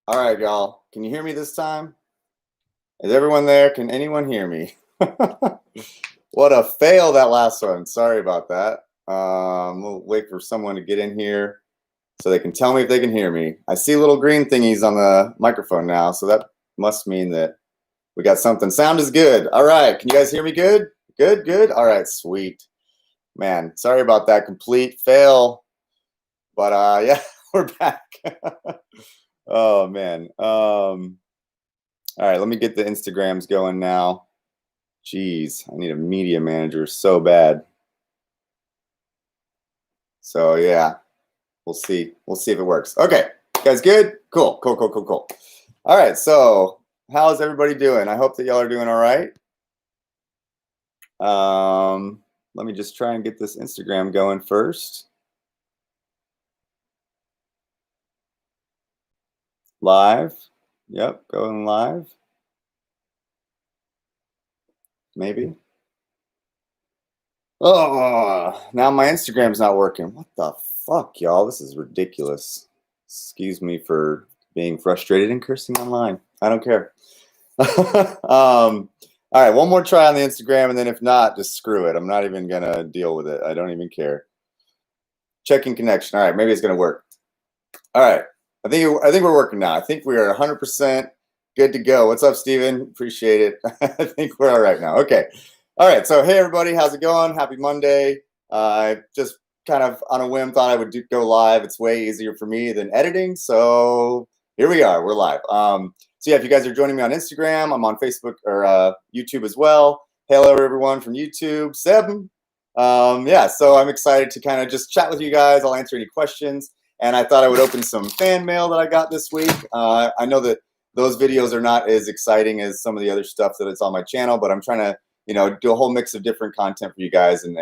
All right, y'all. Can you hear me this time? Is everyone there? Can anyone hear me? What a fail that last one. Sorry about that. We'll wait for someone to get in here so they can tell me if they can hear me. I see little green thingies on the microphone now, so that must mean that we got something. Sound is good. All right. Can you guys hear me good? Good, good. All right, sweet. Man, sorry about that complete fail. But yeah, we're back. Oh man. All right, let me get the Instagrams going now. Jeez, I need a media manager so bad. So yeah, we'll see. We'll see if it works. Okay, you guys good? Cool, cool, cool, cool, cool. All right, so how's everybody doing? I hope that y'all are doing all right. Let me just try and get this Instagram going first. Live. Yep, going live. Maybe. Oh, now my Instagram's not working. What the fuck, y'all? This is ridiculous. Excuse me for being frustrated and cursing online. I don't care. All right, one more try on the Instagram, and then if not, just screw it. I'm not even gonna deal with it. I don't even care. Checking connection. All right, maybe it's gonna work. All right, I think we're working now. I think we are 100% good to go. What's up, Steven? Appreciate it. I think we're all right now. Okay. All right, so hey everybody, how's it going? Happy Monday. I just kind of on a whim thought I would go live. It's way easier for me than editing, so here we are. We're live. So yeah, if you guys are joining me on Instagram, I'm on Facebook or YouTube as well. Hello everyone from YouTube. Seb. Yeah, so I'm excited to kind of just chat with you guys. I'll answer any questions, and I thought I would open some fan mail that I got this week. I know that those videos are not as exciting as some of the other stuff that is on my channel, but I'm trying to do a whole mix of different content for you guys and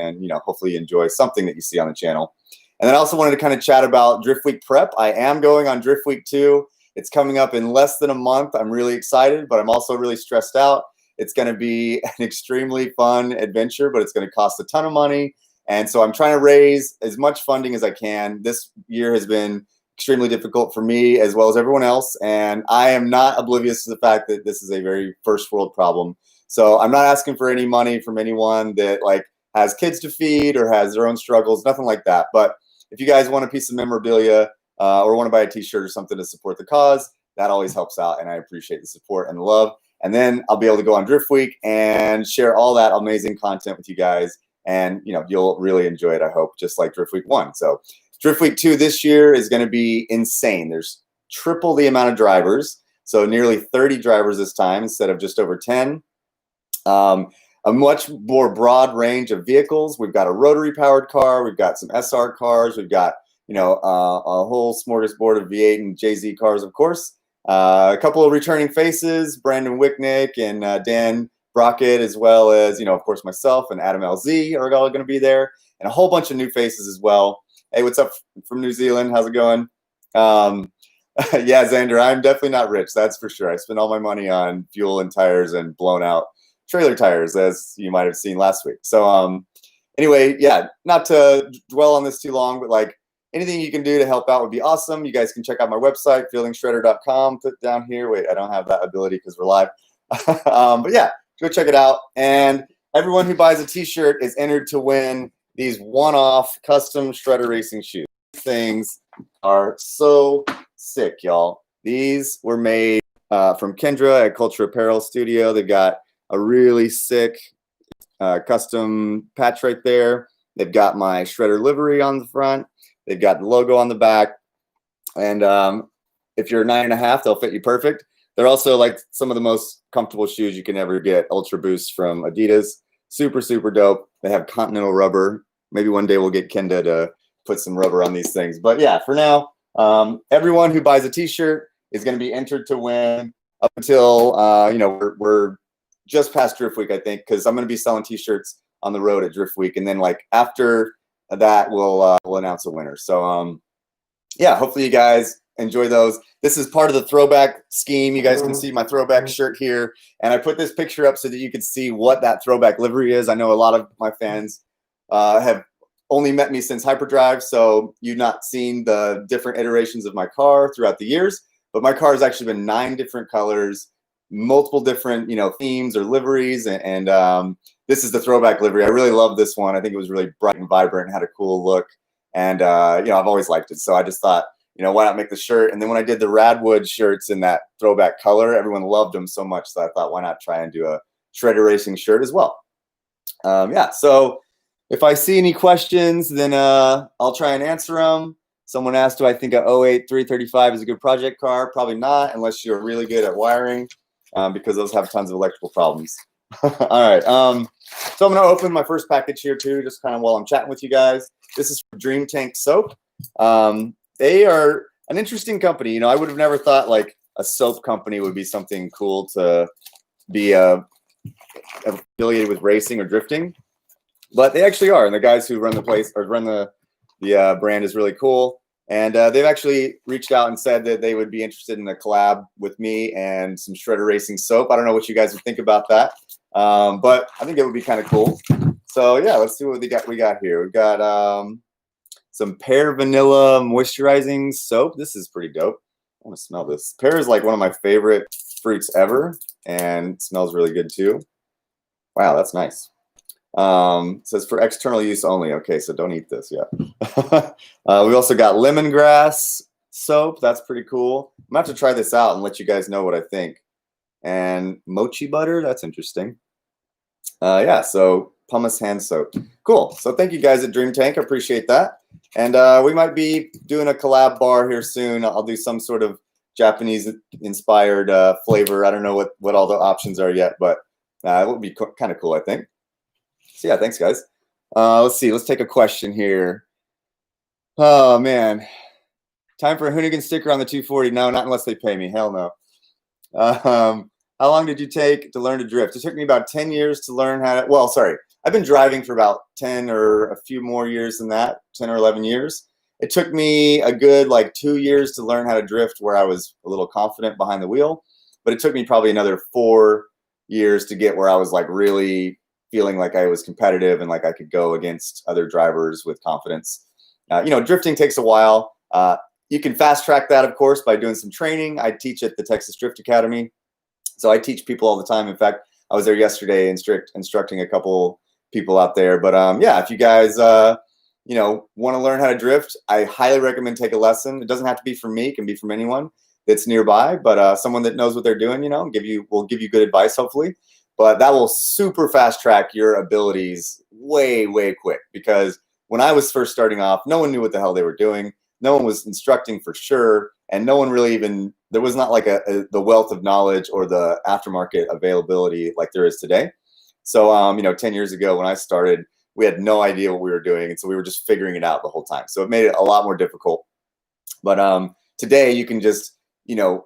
hopefully you enjoy something that you see on the channel. And then I also wanted to kind of chat about Driftweek prep. I am going on Driftweek 2. It's coming up in less than a month. I'm really excited, but I'm also really stressed out. It's going to be an extremely fun adventure, but it's going to cost a ton of money. And so I'm trying to raise as much funding as I can. This year has been extremely difficult for me as well as everyone else. And I am not oblivious to the fact that this is a very first world problem. So I'm not asking for any money from anyone that has kids to feed or has their own struggles, nothing like that. But if you guys want a piece of memorabilia or want to buy a t-shirt or something to support the cause, that always helps out. And I appreciate the support and the love. And then I'll be able to go on Driftweek and share all that amazing content with you guys. And you'll really enjoy it, I hope, just like Driftweek 1. So Driftweek 2 this year is going to be insane. There's triple the amount of drivers. So nearly 30 drivers this time instead of just over 10. A much more broad range of vehicles. We've got a rotary powered car. We've got some SR cars. We've got, a whole smorgasbord of V8 and JZ cars, of course. A couple of returning faces, Brandon Wicknick and Dan Brockett, as well as, of course, myself and Adam LZ are all going to be there. And a whole bunch of new faces as well. Hey, what's up from New Zealand? How's it going? Yeah, Xander, I'm definitely not rich. That's for sure. I spent all my money on fuel and tires and blown out trailer tires, as you might have seen last week. So anyway, yeah, not to dwell on this too long, but anything you can do to help out would be awesome. You guys can check out my website, fieldingshredder.com. Put down here. Wait, I don't have that ability because we're live. But yeah, go check it out. And everyone who buys a t-shirt is entered to win these one-off custom Shredder racing shoes. These things are so sick, y'all. These were made from Kendra at Culture Apparel Studio. They've got a really sick custom patch right there. They've got my Shredder livery on the front. They've got the logo on the back. And if you're 9.5, they'll fit you perfect. They're also some of the most comfortable shoes you can ever get. Ultra Boost from Adidas. Super, super dope. They have Continental rubber. Maybe one day we'll get Kenda to put some rubber on these things. But yeah, for now, everyone who buys a t-shirt is going to be entered to win up until, we're just past Driftweek, I think, because I'm going to be selling t-shirts on the road at Driftweek. And then after that, we'll announce a winner. So yeah, hopefully you guys enjoy those. This is part of the throwback scheme. You guys can see my throwback shirt here. And I put this picture up so that you could see what that throwback livery is. I know a lot of my fans have only met me since Hyperdrive, so you've not seen the different iterations of my car throughout the years. but my car has actually been 9 different colors, multiple different, themes or liveries. And this is the throwback livery. I really love this one. I think it was really bright and vibrant and had a cool look. And, I've always liked it. So I just thought, why not make the shirt? And then when I did the Radwood shirts in that throwback color, everyone loved them so much that I thought, why not try and do a Shredder Racing shirt as well? So if I see any questions, then I'll try and answer them. Someone asked, do I think a 08 335 is a good project car? Probably not, unless you're really good at wiring, because those have tons of electrical problems. All right. So I'm going to open my first package here too, just kind of while I'm chatting with you guys. This is from Dream Tank Soap. They are an interesting company. I would have never thought like a soap company would be something cool to be affiliated with racing or drifting, but they actually are. And the guys who run the place or run the brand is really cool. And they've actually reached out and said that they would be interested in a collab with me and some Shredder Racing soap. I don't know what you guys would think about that, but I think it would be kind of cool. So yeah, let's see what we got here. We've got some pear vanilla moisturizing soap. This is pretty dope. I want to smell this. Pear is like one of my favorite fruits ever, and it smells really good too. Wow, that's nice. It says for external use only. Okay, so don't eat this. Yeah. We also got lemongrass soap. That's pretty cool. I'm gonna have to try this out and let you guys know what I think. And mochi butter. That's interesting. Yeah. So pumice hand soap. Cool. So thank you guys at Dream Tank. I appreciate that. And we might be doing a collab bar here soon. I'll do some sort of Japanese inspired flavor. I don't know what all the options are yet, but it would be kind of cool, I think. So yeah, thanks guys. Let's see. Let's take a question here. Oh man, time for a Hoonigan sticker on the 240. No, not unless they pay me. Hell no. How long did you take to learn to drift? It took me about 10 years to learn how to. Well, sorry, I've been driving for about 10 or a few more years than that, 10 or 11 years. It took me a good like 2 years to learn how to drift where I was a little confident behind the wheel, but it took me probably another 4 years to get where I was like really feeling like I was competitive and like I could go against other drivers with confidence. Drifting takes a while. You can fast track that, of course, by doing some training. I teach at the Texas Drift Academy. So I teach people all the time. In fact, I was there yesterday instructing a couple people out there. But yeah, if you guys, want to learn how to drift, I highly recommend take a lesson. It doesn't have to be from me. It can be from anyone that's nearby, but someone that knows what they're doing, will give you good advice, hopefully. But that will super fast track your abilities way, way quick. Because when I was first starting off, no one knew what the hell they were doing. No one was instructing for sure. And no one really there was not like the wealth of knowledge or the aftermarket availability like there is today. So, 10 years ago when I started, we had no idea what we were doing. And so we were just figuring it out the whole time. So it made it a lot more difficult. But today you can just,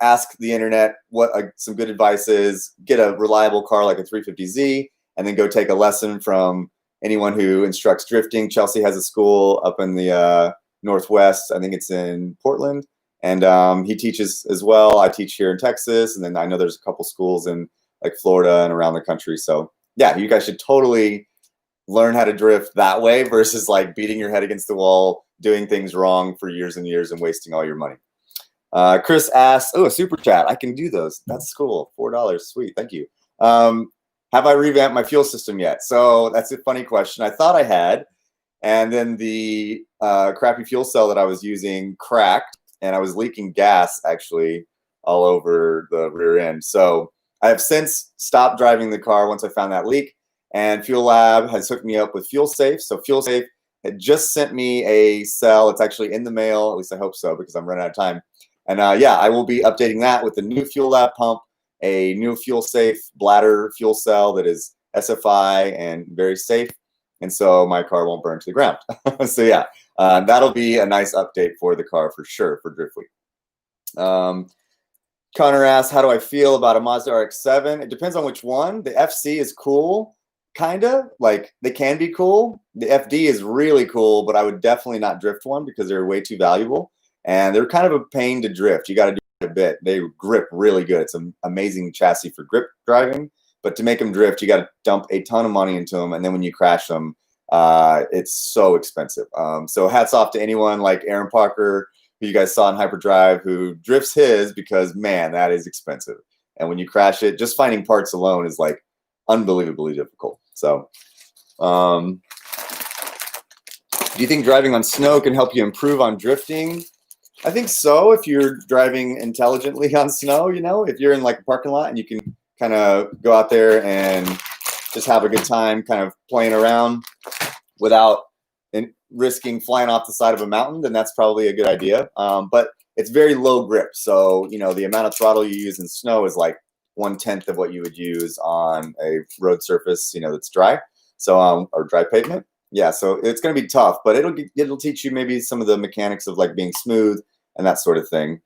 ask the internet what some good advice is, get a reliable car like a 350Z, and then go take a lesson from anyone who instructs drifting. Chelsea has a school up in the Northwest. I think it's in Portland. And he teaches as well. I teach here in Texas. And then I know there's a couple schools in like Florida and around the country. So yeah, you guys should totally learn how to drift that way versus like beating your head against the wall, doing things wrong for years and years and wasting all your money. Chris asks, a super chat. I can do those. That's cool. $4. Sweet. Thank you. Have I revamped my fuel system yet? So that's a funny question. I thought I had. And then the crappy fuel cell that I was using cracked. And I was leaking gas actually all over the rear end. So I have since stopped driving the car once I found that leak. And Fuel Lab has hooked me up with Fuel Safe. So Fuel Safe had just sent me a cell. It's actually in the mail. At least I hope so because I'm running out of time. And yeah, I will be updating that with the new Fuel Lab pump, a new Fuel Safe bladder fuel cell that is SFI and very safe. And so my car won't burn to the ground. So yeah. That'll be a nice update for the car for sure for Driftweek. Connor asks, how do I feel about a Mazda RX-7? It depends on which one. The FC is cool, kind of. Like, they can be cool. The FD is really cool, but I would definitely not drift one because they're way too valuable. And they're kind of a pain to drift. You got to do it a bit. They grip really good. It's an amazing chassis for grip driving. But to make them drift, you got to dump a ton of money into them. And then when you crash them, it's so expensive. So hats off to anyone like Aaron Parker who you guys saw in Hyperdrive, who drifts his because, man, that is expensive. And when you crash it, just finding parts alone is like unbelievably difficult. So, do you think driving on snow can help you improve on drifting? I think so, if you're driving intelligently on snow. You know, if you're in like a parking lot and you can kind of go out there and just have a good time kind of playing around without risking flying off the side of a mountain, then that's probably a good idea. But it's very low grip. So, you know, the amount of throttle you use in snow is like 1/10 of what you would use on a road surface, you know, that's dry. So, or dry pavement. Yeah, so it's going to be tough, but it'll teach you maybe some of the mechanics of like being smooth and that sort of thing.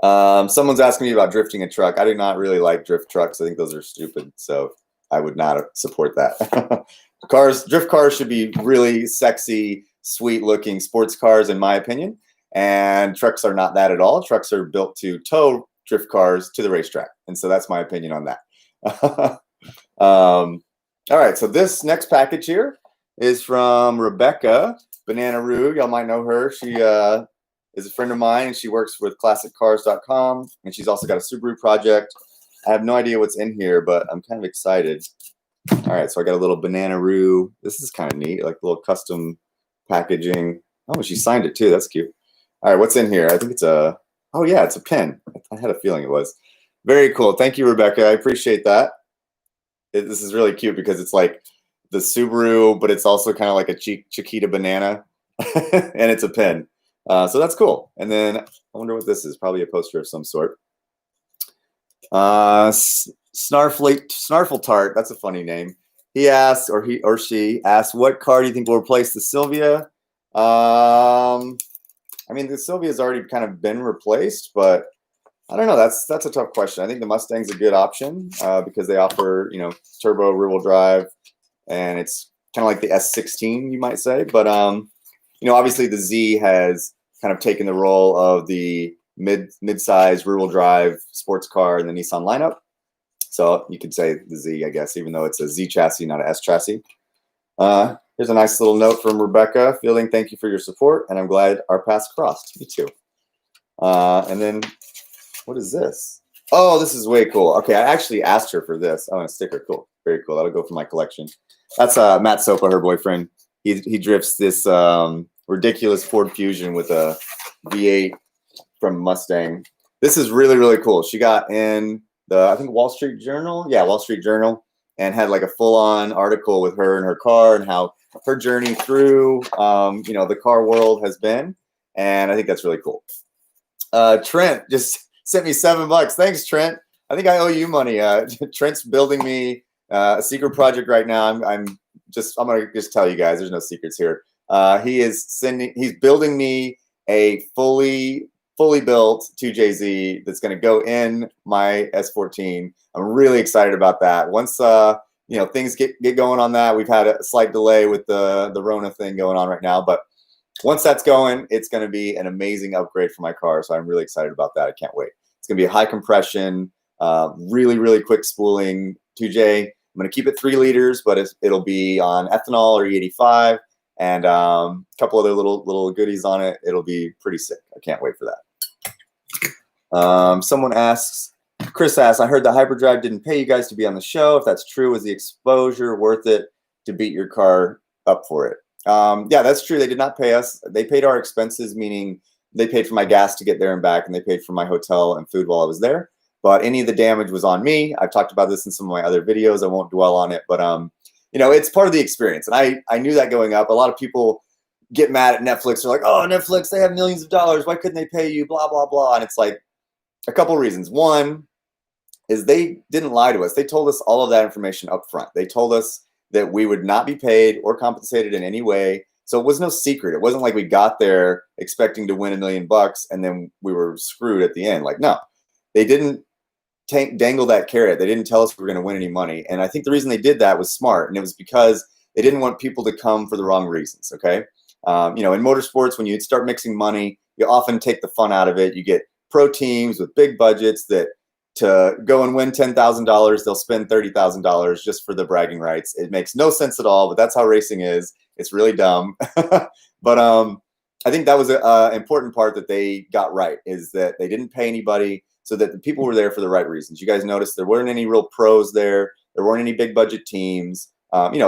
Someone's asking me about drifting a truck. I do not really like drift trucks. I think those are stupid. So I would not support that. Drift cars should be really sexy, sweet looking sports cars, in my opinion. And trucks are not that at all. Trucks are built to tow drift cars to the racetrack. And so that's my opinion on that. All right. So this next package here is from Rebecca Banana Roo. Y'all might know her. She is a friend of mine, and she works with ClassicCars.com, and she's also got a Subaru project. I have no idea what's in here, but I'm kind of excited. All right, so I got a little Banana Roo. This is kind of neat, like a little custom packaging. Oh, she signed it too. That's cute. All right, what's in here? I think it's a, oh yeah, it's a pen. I had a feeling it was. Very cool. Thank you, Rebecca. I appreciate that. This is really cute because it's like the Subaru, but it's also kind of like a Chiquita banana, and it's a pen. So that's cool. And then I wonder what this is. Probably a poster of some sort. Snarfle Tart. That's a funny name. He asks, or she asks, what car do you think will replace the Silvia? I mean, the Silvia's already kind of been replaced, but I don't know. That's a tough question. I think the Mustang's a good option because they offer, you know, turbo rear-wheel drive, and it's kind of like the S16, you might say. But you know, obviously the Z has kind of taken the role of the mid-size rear-wheel drive sports car in the Nissan lineup. So you could say the Z, I guess, even though it's a Z chassis, not an S chassis. Here's a nice little note from Rebecca. Feeling, thank you for your support, and I'm glad our paths crossed. Me too. And then, what is this? Oh, this is way cool. Okay, I actually asked her for this. Oh, a sticker. Cool. Very cool. That'll go for my collection. That's Matt Sopa, her boyfriend. He drifts this ridiculous Ford Fusion with a V8 from Mustang. This is really, really cool. She got in the, I think, Wall Street Journal. Yeah, Wall Street Journal, and had like a full-on article with her and her car and how her journey through, you know, the car world has been. And I think that's really cool. Trent just sent me $7. Thanks, Trent. I think I owe you money. Trent's building me a secret project right now. I'm gonna just tell you guys. There's no secrets here. He's building me a fully built 2JZ that's going to go in my S14. I'm really excited about that. Once you know, things get going on that, we've had a slight delay with the Rona thing going on right now, but once that's going, it's going to be an amazing upgrade for my car. So I'm really excited about that. I can't wait. It's going to be a high compression, really, really quick spooling 2J. I'm going to keep it 3 liters, but it'll be on ethanol or E85. And a couple other little goodies on it. It'll be pretty sick. I can't wait for that. Someone asks, Chris asks, I heard that Hyperdrive didn't pay you guys to be on the show. If that's true, is the exposure worth it to beat your car up for it? Yeah, that's true. They did not pay us. They paid our expenses, meaning they paid for my gas to get there and back, and they paid for my hotel and food while I was there. But any of the damage was on me. I've talked about this in some of my other videos. I won't dwell on it, but you know, it's part of the experience. And I knew that going up. A lot of people get mad at Netflix. They're like, oh, Netflix, they have millions of dollars. Why couldn't they pay you? Blah, blah, blah. And it's like a couple of reasons. One is they didn't lie to us. They told us all of that information up front. They told us that we would not be paid or compensated in any way. So it was no secret. It wasn't like we got there expecting to win $1 million and then we were screwed at the end. Like, no, they didn't dangle that carrot. They didn't tell us we were going to win any money. And I think the reason they did that was smart. And it was because they didn't want people to come for the wrong reasons. Okay. You know, in motorsports, when you start mixing money, you often take the fun out of it. You get pro teams with big budgets that to go and win $10,000, they'll spend $30,000 just for the bragging rights. It makes no sense at all, but that's how racing is. It's really dumb. But I think that was an important part that they got right, is that they didn't pay anybody, so that the people were there for the right reasons. You guys noticed there weren't any real pros there. There weren't any big budget teams.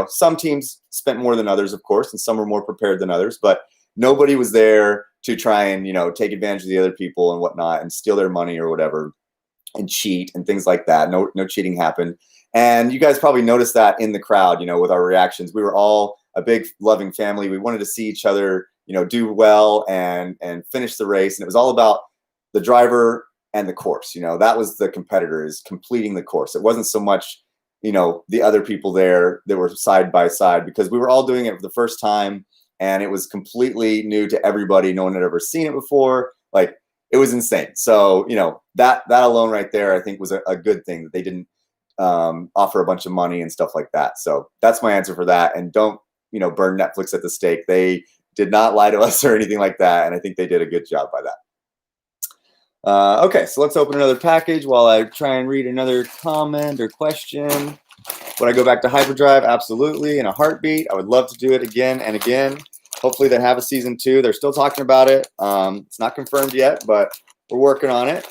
Some teams spent more than others, of course, and some were more prepared than others, but nobody was there to try and, take advantage of the other people and whatnot and steal their money or whatever and cheat and things like that. No cheating happened. And you guys probably noticed that in the crowd, with our reactions. We were all a big loving family. We wanted to see each other, do well and finish the race. And it was all about the driver and the course. That was the competitor, is completing the course. It wasn't so much, the other people there that were side by side, because we were all doing it for the first time. And it was completely new to everybody. No one had ever seen it before. Like, it was insane. So, that alone right there, I think was a good thing, that they didn't offer a bunch of money and stuff like that. So that's my answer for that. And don't, burn Netflix at the stake. They did not lie to us or anything like that. And I think they did a good job by that. Okay, so let's open another package while I try and read another comment or question. Would I go back to Hyperdrive? Absolutely, in a heartbeat. I would love to do it again and again. Hopefully they have a season 2. They're still talking about it. It's not confirmed yet, but we're working on it.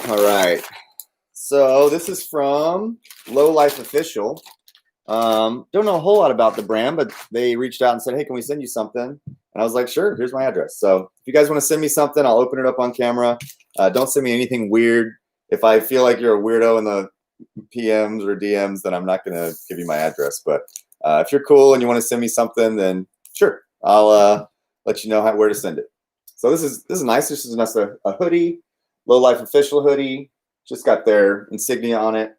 All right. So this is from Low Life Official. Don't know a whole lot about the brand, but they reached out and said, hey, can we send you something? And I was like, sure, here's my address. So if you guys want to send me something, I'll open it up on camera. Don't send me anything weird. If I feel like you're a weirdo in the PMs or DMs, then I'm not going to give you my address. But if you're cool and you want to send me something, then sure, I'll let you know where to send it. So this is nice. This is a hoodie, Low Life Official hoodie. Just got their insignia on it.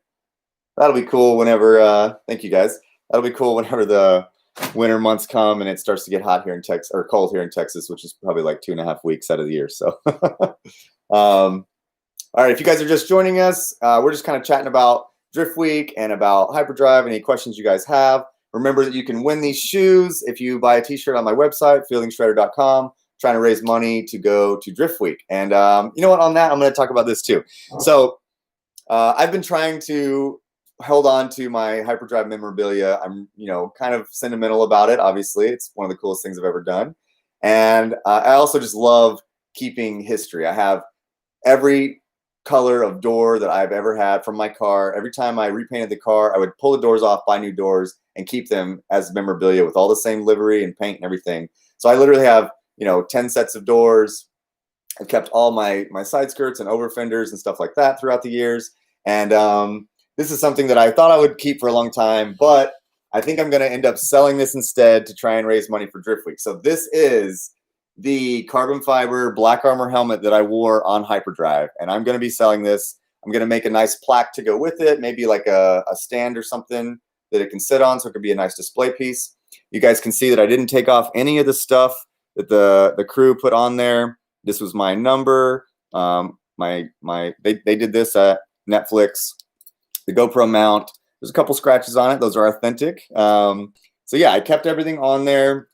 That'll be cool whenever, thank you guys. That'll be cool whenever the winter months come and it starts to get hot here in Texas, or cold here in Texas, which is probably like 2.5 weeks out of the year. So, all right, if you guys are just joining us, we're just kind of chatting about Driftweek and about Hyperdrive. Any questions you guys have? Remember that you can win these shoes if you buy a t-shirt on my website, fieldingshredder.com, trying to raise money to go to Driftweek. And you know what, on that, I'm going to talk about this too. So I've been trying to hold on to my Hyperdrive memorabilia. I'm, kind of sentimental about it. Obviously, it's one of the coolest things I've ever done. And I also just love keeping history. I have every color of door that I've ever had from my car. Every time I repainted the car, I would pull the doors off, buy new doors, and keep them as memorabilia with all the same livery and paint and everything. So I literally have, 10 sets of doors. I've kept all my side skirts and over fenders and stuff like that throughout the years. And this is something that I thought I would keep for a long time, but I think I'm going to end up selling this instead to try and raise money for Driftweek. So this is the carbon fiber Black Armor helmet that I wore on Hyperdrive, and I'm going to be selling this. I'm going to make a nice plaque to go with it, maybe like a stand or something that it can sit on, so it could be a nice display piece. You guys can see that I didn't take off any of the stuff that the crew put on there. This was my number. They did this at Netflix. The GoPro mount. There's a couple scratches on it. Those are authentic. So yeah, I kept everything on there.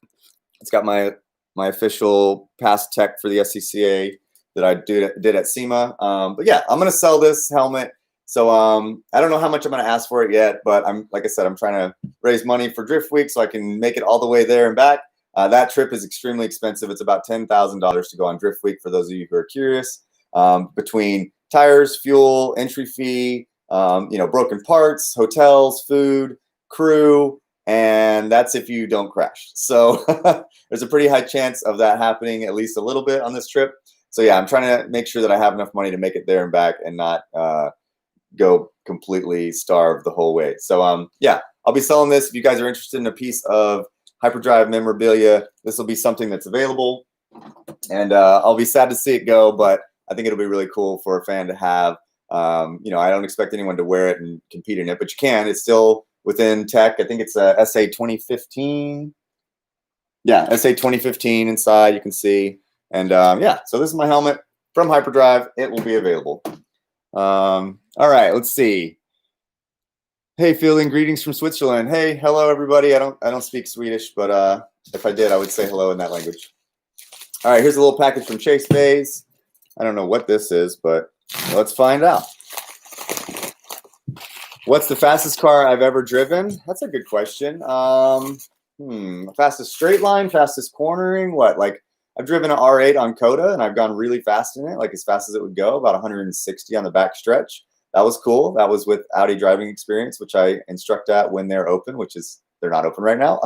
It's got my official past tech for the SCCA that I did at SEMA. But yeah, I'm gonna sell this helmet. So I don't know how much I'm gonna ask for it yet, but like I said, I'm trying to raise money for Driftweek so I can make it all the way there and back. That trip is extremely expensive. It's about $10,000 to go on Driftweek, for those of you who are curious. Between tires, fuel, entry fee, broken parts, hotels, food, crew, and that's if you don't crash. So there's a pretty high chance of that happening at least a little bit on this trip. So yeah, I'm trying to make sure that I have enough money to make it there and back and not go completely starved the whole way. So yeah, I'll be selling this. If you guys are interested in a piece of Hyperdrive memorabilia, this will be something that's available. And I'll be sad to see it go, but I think it'll be really cool for a fan to have. I don't expect anyone to wear it and compete in it, but you can. It's still within tech. I think it's a SA 2015. Yeah, SA 2015 inside, you can see. And yeah, so this is my helmet from Hyperdrive. It will be available. All right, let's see. Hey, Fielding, greetings from Switzerland. Hey, hello, everybody. I don't speak Swedish, but if I did, I would say hello in that language. All right, here's a little package from Chase Bays. I don't know what this is, but let's find out. What's the fastest car I've ever driven? That's a good question. Fastest straight line, fastest cornering. What? Like I've driven an R8 on Coda and I've gone really fast in it, like as fast as it would go, about 160 on the back stretch. That was cool. That was with Audi Driving Experience, which I instruct at when they're open, which is they're not open right now.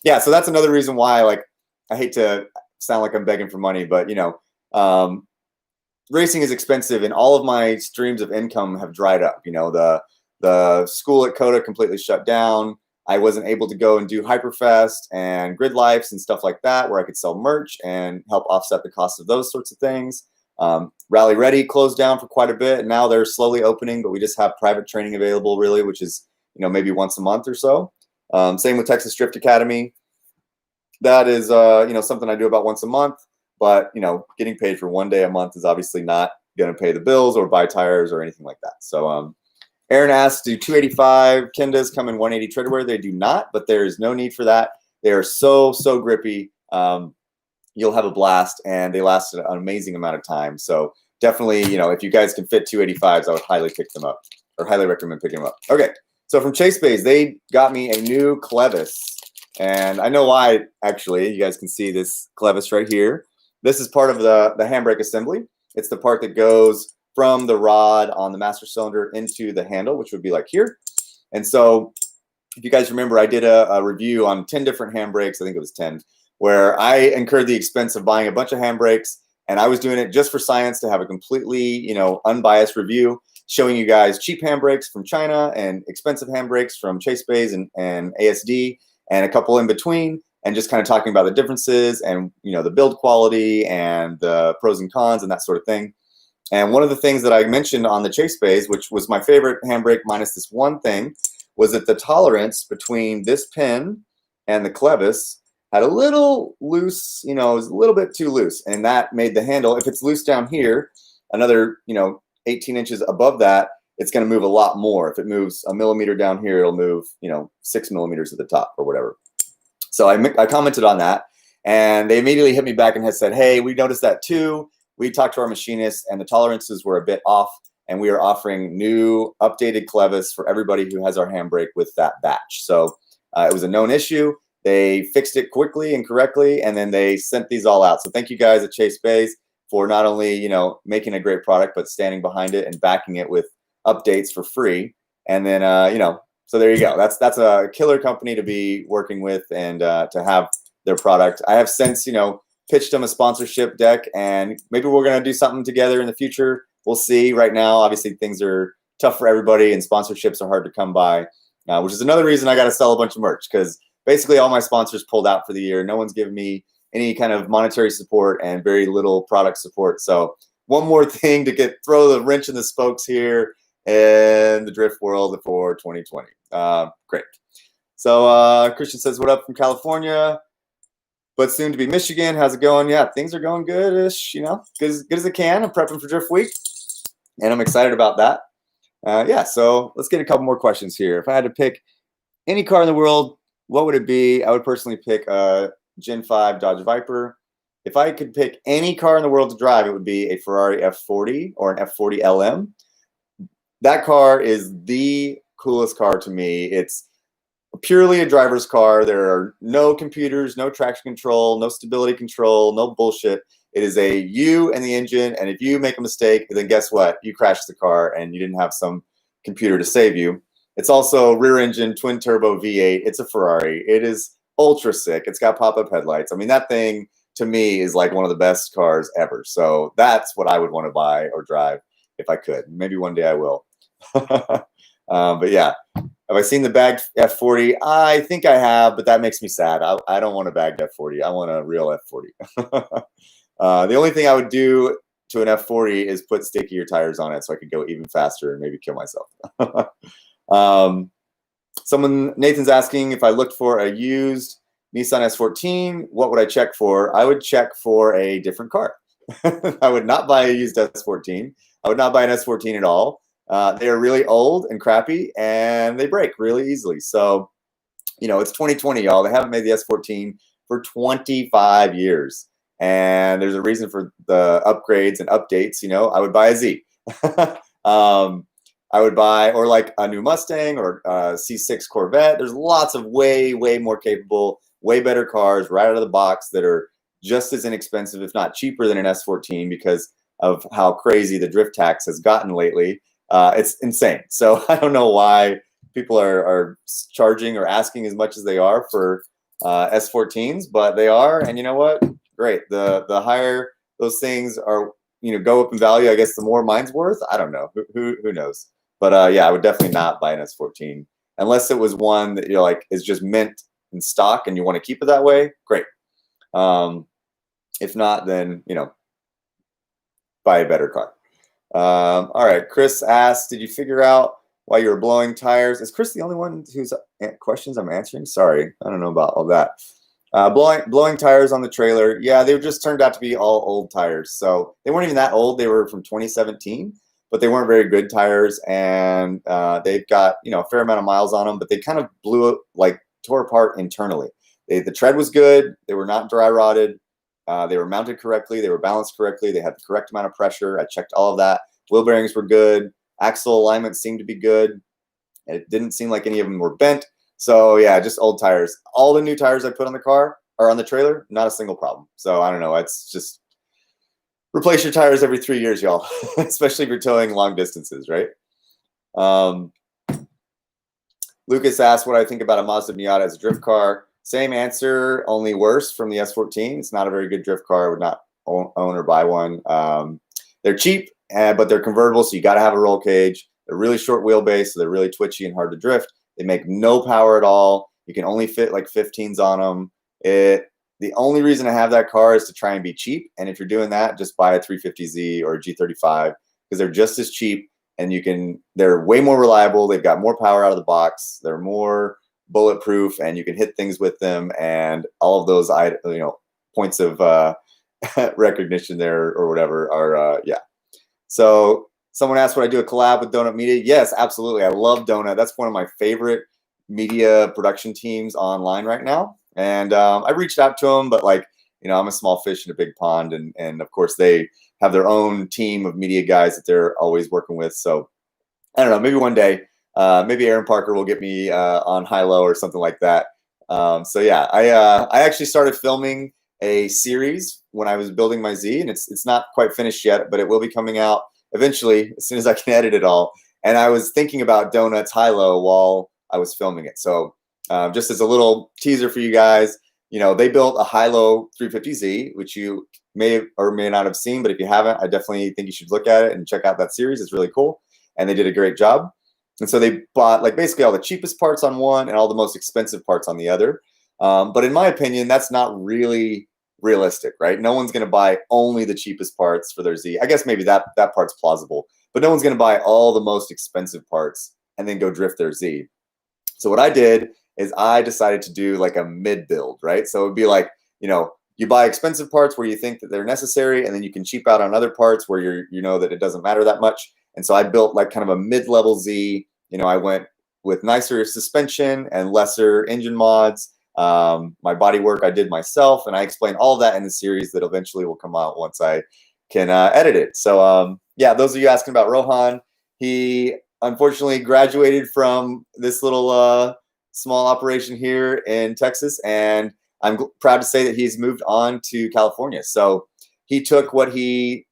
Yeah, so that's another reason why, like, I hate to sound like I'm begging for money, but racing is expensive, and all of my streams of income have dried up. The school at Coda completely shut down. I wasn't able to go and do Hyperfest and Grid Lives and stuff like that, where I could sell merch and help offset the cost of those sorts of things. Rally Ready closed down for quite a bit, and now they're slowly opening, but we just have private training available, really, which is maybe once a month or so. Same with Texas Drift Academy. That is something I do about once a month, but getting paid for one day a month is obviously not going to pay the bills or buy tires or anything like that. So Aaron asked, do 285 Kendas come in 180 treadwear? They do not, but there is no need for that. They are so grippy. You'll have a blast, and they last an amazing amount of time. So definitely, if you guys can fit 285s, I would highly pick them up, or highly recommend picking them up. Okay, so from Chase Bays, they got me a new clevis, and I know why, actually. You guys can see this clevis right here. This is part of the handbrake assembly. It's the part that goes from the rod on the master cylinder into the handle, which would be like here. And so if you guys remember, I did a review on 10 different handbrakes. I think it was 10, where I incurred the expense of buying a bunch of handbrakes, and I was doing it just for science, to have a completely, unbiased review, showing you guys cheap handbrakes from China and expensive handbrakes from Chase Bays and ASD, and a couple in between, and just kind of talking about the differences and, the build quality and the pros and cons and that sort of thing. And one of the things that I mentioned on the Chase Bays, which was my favorite handbrake minus this one thing, was that the tolerance between this pin and the clevis had a little loose, it was a little bit too loose. And that made the handle, if it's loose down here, another, 18 inches above that, it's going to move a lot more. If it moves a millimeter down here, it'll move, 6 millimeters at the top or whatever. So I commented on that, and they immediately hit me back and had said, hey, we noticed that too. We talked to our machinists, and the tolerances were a bit off, and we are offering new updated clevis for everybody who has our handbrake with that batch. So it was a known issue. They fixed it quickly and correctly, and then they sent these all out. So thank you guys at Chase Bays for not only making a great product, but standing behind it and backing it with updates for free. And then so there you go. That's a killer company to be working with, and to have their product. I have since pitched them a sponsorship deck, and maybe we're going to do something together in the future. We'll see. Right now, obviously, things are tough for everybody, and sponsorships are hard to come by, which is another reason I got to sell a bunch of merch, because basically all my sponsors pulled out for the year. No one's given me any kind of monetary support and very little product support. So one more thing to throw the wrench in the spokes here in the drift world for 2020. Great. So Christian says, what up from California, but soon to be Michigan. How's it going? Yeah, things are going good-ish, good as it can. I'm prepping for Drift Week, and I'm excited about that. Yeah, so let's get a couple more questions here. If I had to pick any car in the world, what would it be? I would personally pick a Gen 5 Dodge Viper. If I could pick any car in the world to drive, it would be a Ferrari F40 or an F40 LM. That car is the coolest car to me. It's purely a driver's car. There are no computers, no traction control, no stability control, no bullshit. It is a you and the engine, and if you make a mistake, then guess what? You crashed the car, and you didn't have some computer to save you. It's also rear engine, twin turbo V8. It's a Ferrari. It is ultra sick. It's got pop-up headlights. I mean, that thing to me is like one of the best cars ever. So that's what I would want to buy or drive if I could. Maybe one day I will. But yeah, have I seen the bagged F40? I think I have, but that makes me sad. I don't want a bagged F40. I want a real F40. The only thing I would do to an F40 is put stickier tires on it so I could go even faster and maybe kill myself. Nathan's asking if I looked for a used Nissan S14, what would I check for? I would check for a different car. I would not buy a used S14. I would not buy an S14 at all. They are really old and crappy, and they break really easily. So, it's 2020, y'all. They haven't made the S14 for 25 years. And there's a reason for the upgrades and updates. I would buy a Z. I would buy, or like a new Mustang or C6 Corvette. There's lots of way more capable, way better cars right out of the box that are just as inexpensive, if not cheaper than an S14 because of how crazy the drift tax has gotten lately. It's insane. So I don't know why people are charging or asking as much as they are for S14s, but they are. And you know what? Great. The higher those things are, go up in value, I guess the more mine's worth. I don't know. Who knows? But yeah, I would definitely not buy an S14 unless it was one that like is just mint in stock and you want to keep it that way. Great. If not, then buy a better car. All right. Chris asked, did you figure out why you were blowing tires? Is Chris the only one whose questions I'm answering? Sorry, I don't know about all that. Blowing tires on the trailer. Yeah, they just turned out to be all old tires. So they weren't even that old. They were from 2017, but they weren't very good tires. And they've got, a fair amount of miles on them, but they kind of tore apart internally. The tread was good. They were not dry rotted. They were mounted correctly. They were balanced correctly. They had the correct amount of pressure. I checked all of that. Wheel bearings were good. Axle alignment seemed to be good. It didn't seem like any of them were bent. So yeah, just old tires. All the new tires I put on the car or on the trailer, not a single problem. So I don't know. It's just replace your tires every 3 years, y'all, especially if you're towing long distances, right? Lucas asked what I think about a Mazda Miata as a drift car. Same answer, only worse from the S14. It's not a very good drift car. I would not own or buy one. They're cheap, but they're convertible, so you got to have a roll cage. They're really short wheelbase, so they're really twitchy and hard to drift. They make no power at all. You can only fit like 15s on them. The only reason I have that car is to try and be cheap. And if you're doing that, just buy a 350Z or a G35 because they're just as cheap and they're way more reliable. They've got more power out of the box. They're more bulletproof and you can hit things with them, and all of those points of recognition there or whatever are yeah. So someone asked, would I do a collab with Donut Media? Yes, absolutely. I love Donut. That's one of my favorite media production teams online right now. And I reached out to them, but I'm a small fish in a big pond, and of course they have their own team of media guys that they're always working with. So I don't know, maybe one day. Maybe Aaron Parker will get me on high-low or something like that. So yeah, I actually started filming a series when I was building my Z, and it's not quite finished yet, but it will be coming out eventually as soon as I can edit it all. And I was thinking about Donut's high-low while I was filming it. So just as a little teaser for you guys, they built a high-low 350Z, which you may or may not have seen, but if you haven't, I definitely think you should look at it and check out that series. It's really cool, and they did a great job. And so they bought basically all the cheapest parts on one and all the most expensive parts on the other. But in my opinion, that's not really realistic, right? No one's going to buy only the cheapest parts for their Z. I guess maybe that part's plausible, but no one's going to buy all the most expensive parts and then go drift their Z. So what I did is I decided to do a mid build, right? So it'd be you buy expensive parts where you think that they're necessary, and then you can cheap out on other parts where you know that it doesn't matter that much. And so I built kind of a mid-level Z. I went with nicer suspension and lesser engine mods. My body work I did myself, and I explained all of that in the series that eventually will come out once I can edit it. So yeah, those of you asking about Rohan, he unfortunately graduated from this little small operation here in Texas, and I'm proud to say that he's moved on to California. So he took what he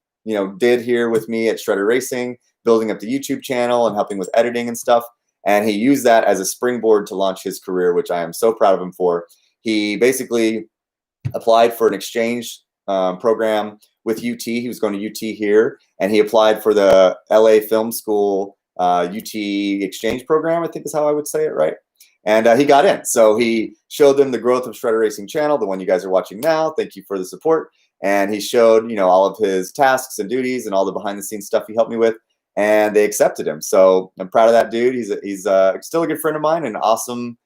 did here with me at Shredder Racing, building up the YouTube channel and helping with editing and stuff. And he used that as a springboard to launch his career, which I am so proud of him for. He basically applied for an exchange program with UT. He was going to UT here, and he applied for the LA Film School UT exchange program, I think is how I would say it, right? And he got in. So he showed them the growth of Shredder Racing channel, the one you guys are watching now. Thank you for the support. And he showed, all of his tasks and duties and all the behind the scenes stuff he helped me with. And they accepted him. So I'm proud of that dude. He's still a good friend of mine, and an awesome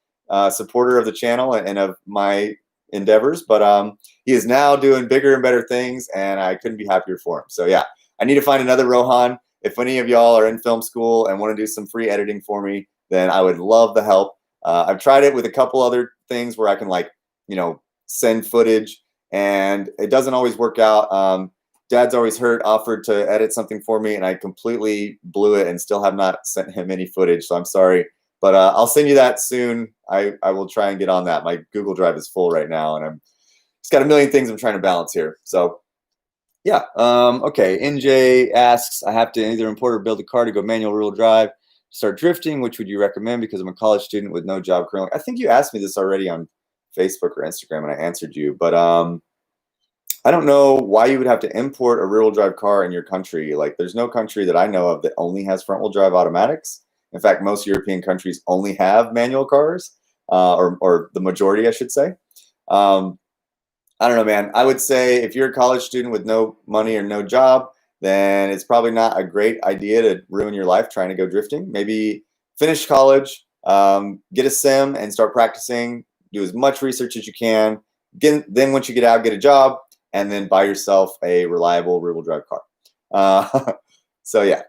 supporter of the channel and of my endeavors. But he is now doing bigger and better things, and I couldn't be happier for him. So yeah, I need to find another Rohan. If any of y'all are in film school and want to do some free editing for me, then I would love the help. I've tried it with a couple other things where I can send footage, and it doesn't always work out. Dad's Always Hurt offered to edit something for me, and I completely blew it and still have not sent him any footage, so I'm sorry. But I'll send you that soon. I will try and get on that. My Google Drive is full right now, and I'm just got a million things I'm trying to balance here. So yeah, okay. NJ asks, I have to either import or build a car to go manual rear-wheel drive, start drifting. Which would you recommend? Because I'm a college student with no job currently. I think you asked me this already on Facebook or Instagram, and I answered you. But I don't know why you would have to import a rear-wheel drive car in your country. Like, there's no country that I know of that only has front-wheel drive automatics. In fact, most European countries only have manual cars, or the majority, I should say. I don't know, man. I would say if you're a college student with no money or no job, then it's probably not a great idea to ruin your life trying to go drifting. Maybe finish college, get a sim and start practicing, do as much research as you can. Then once you get out, get a job, and then buy yourself a reliable rear-wheel drive car. So yeah.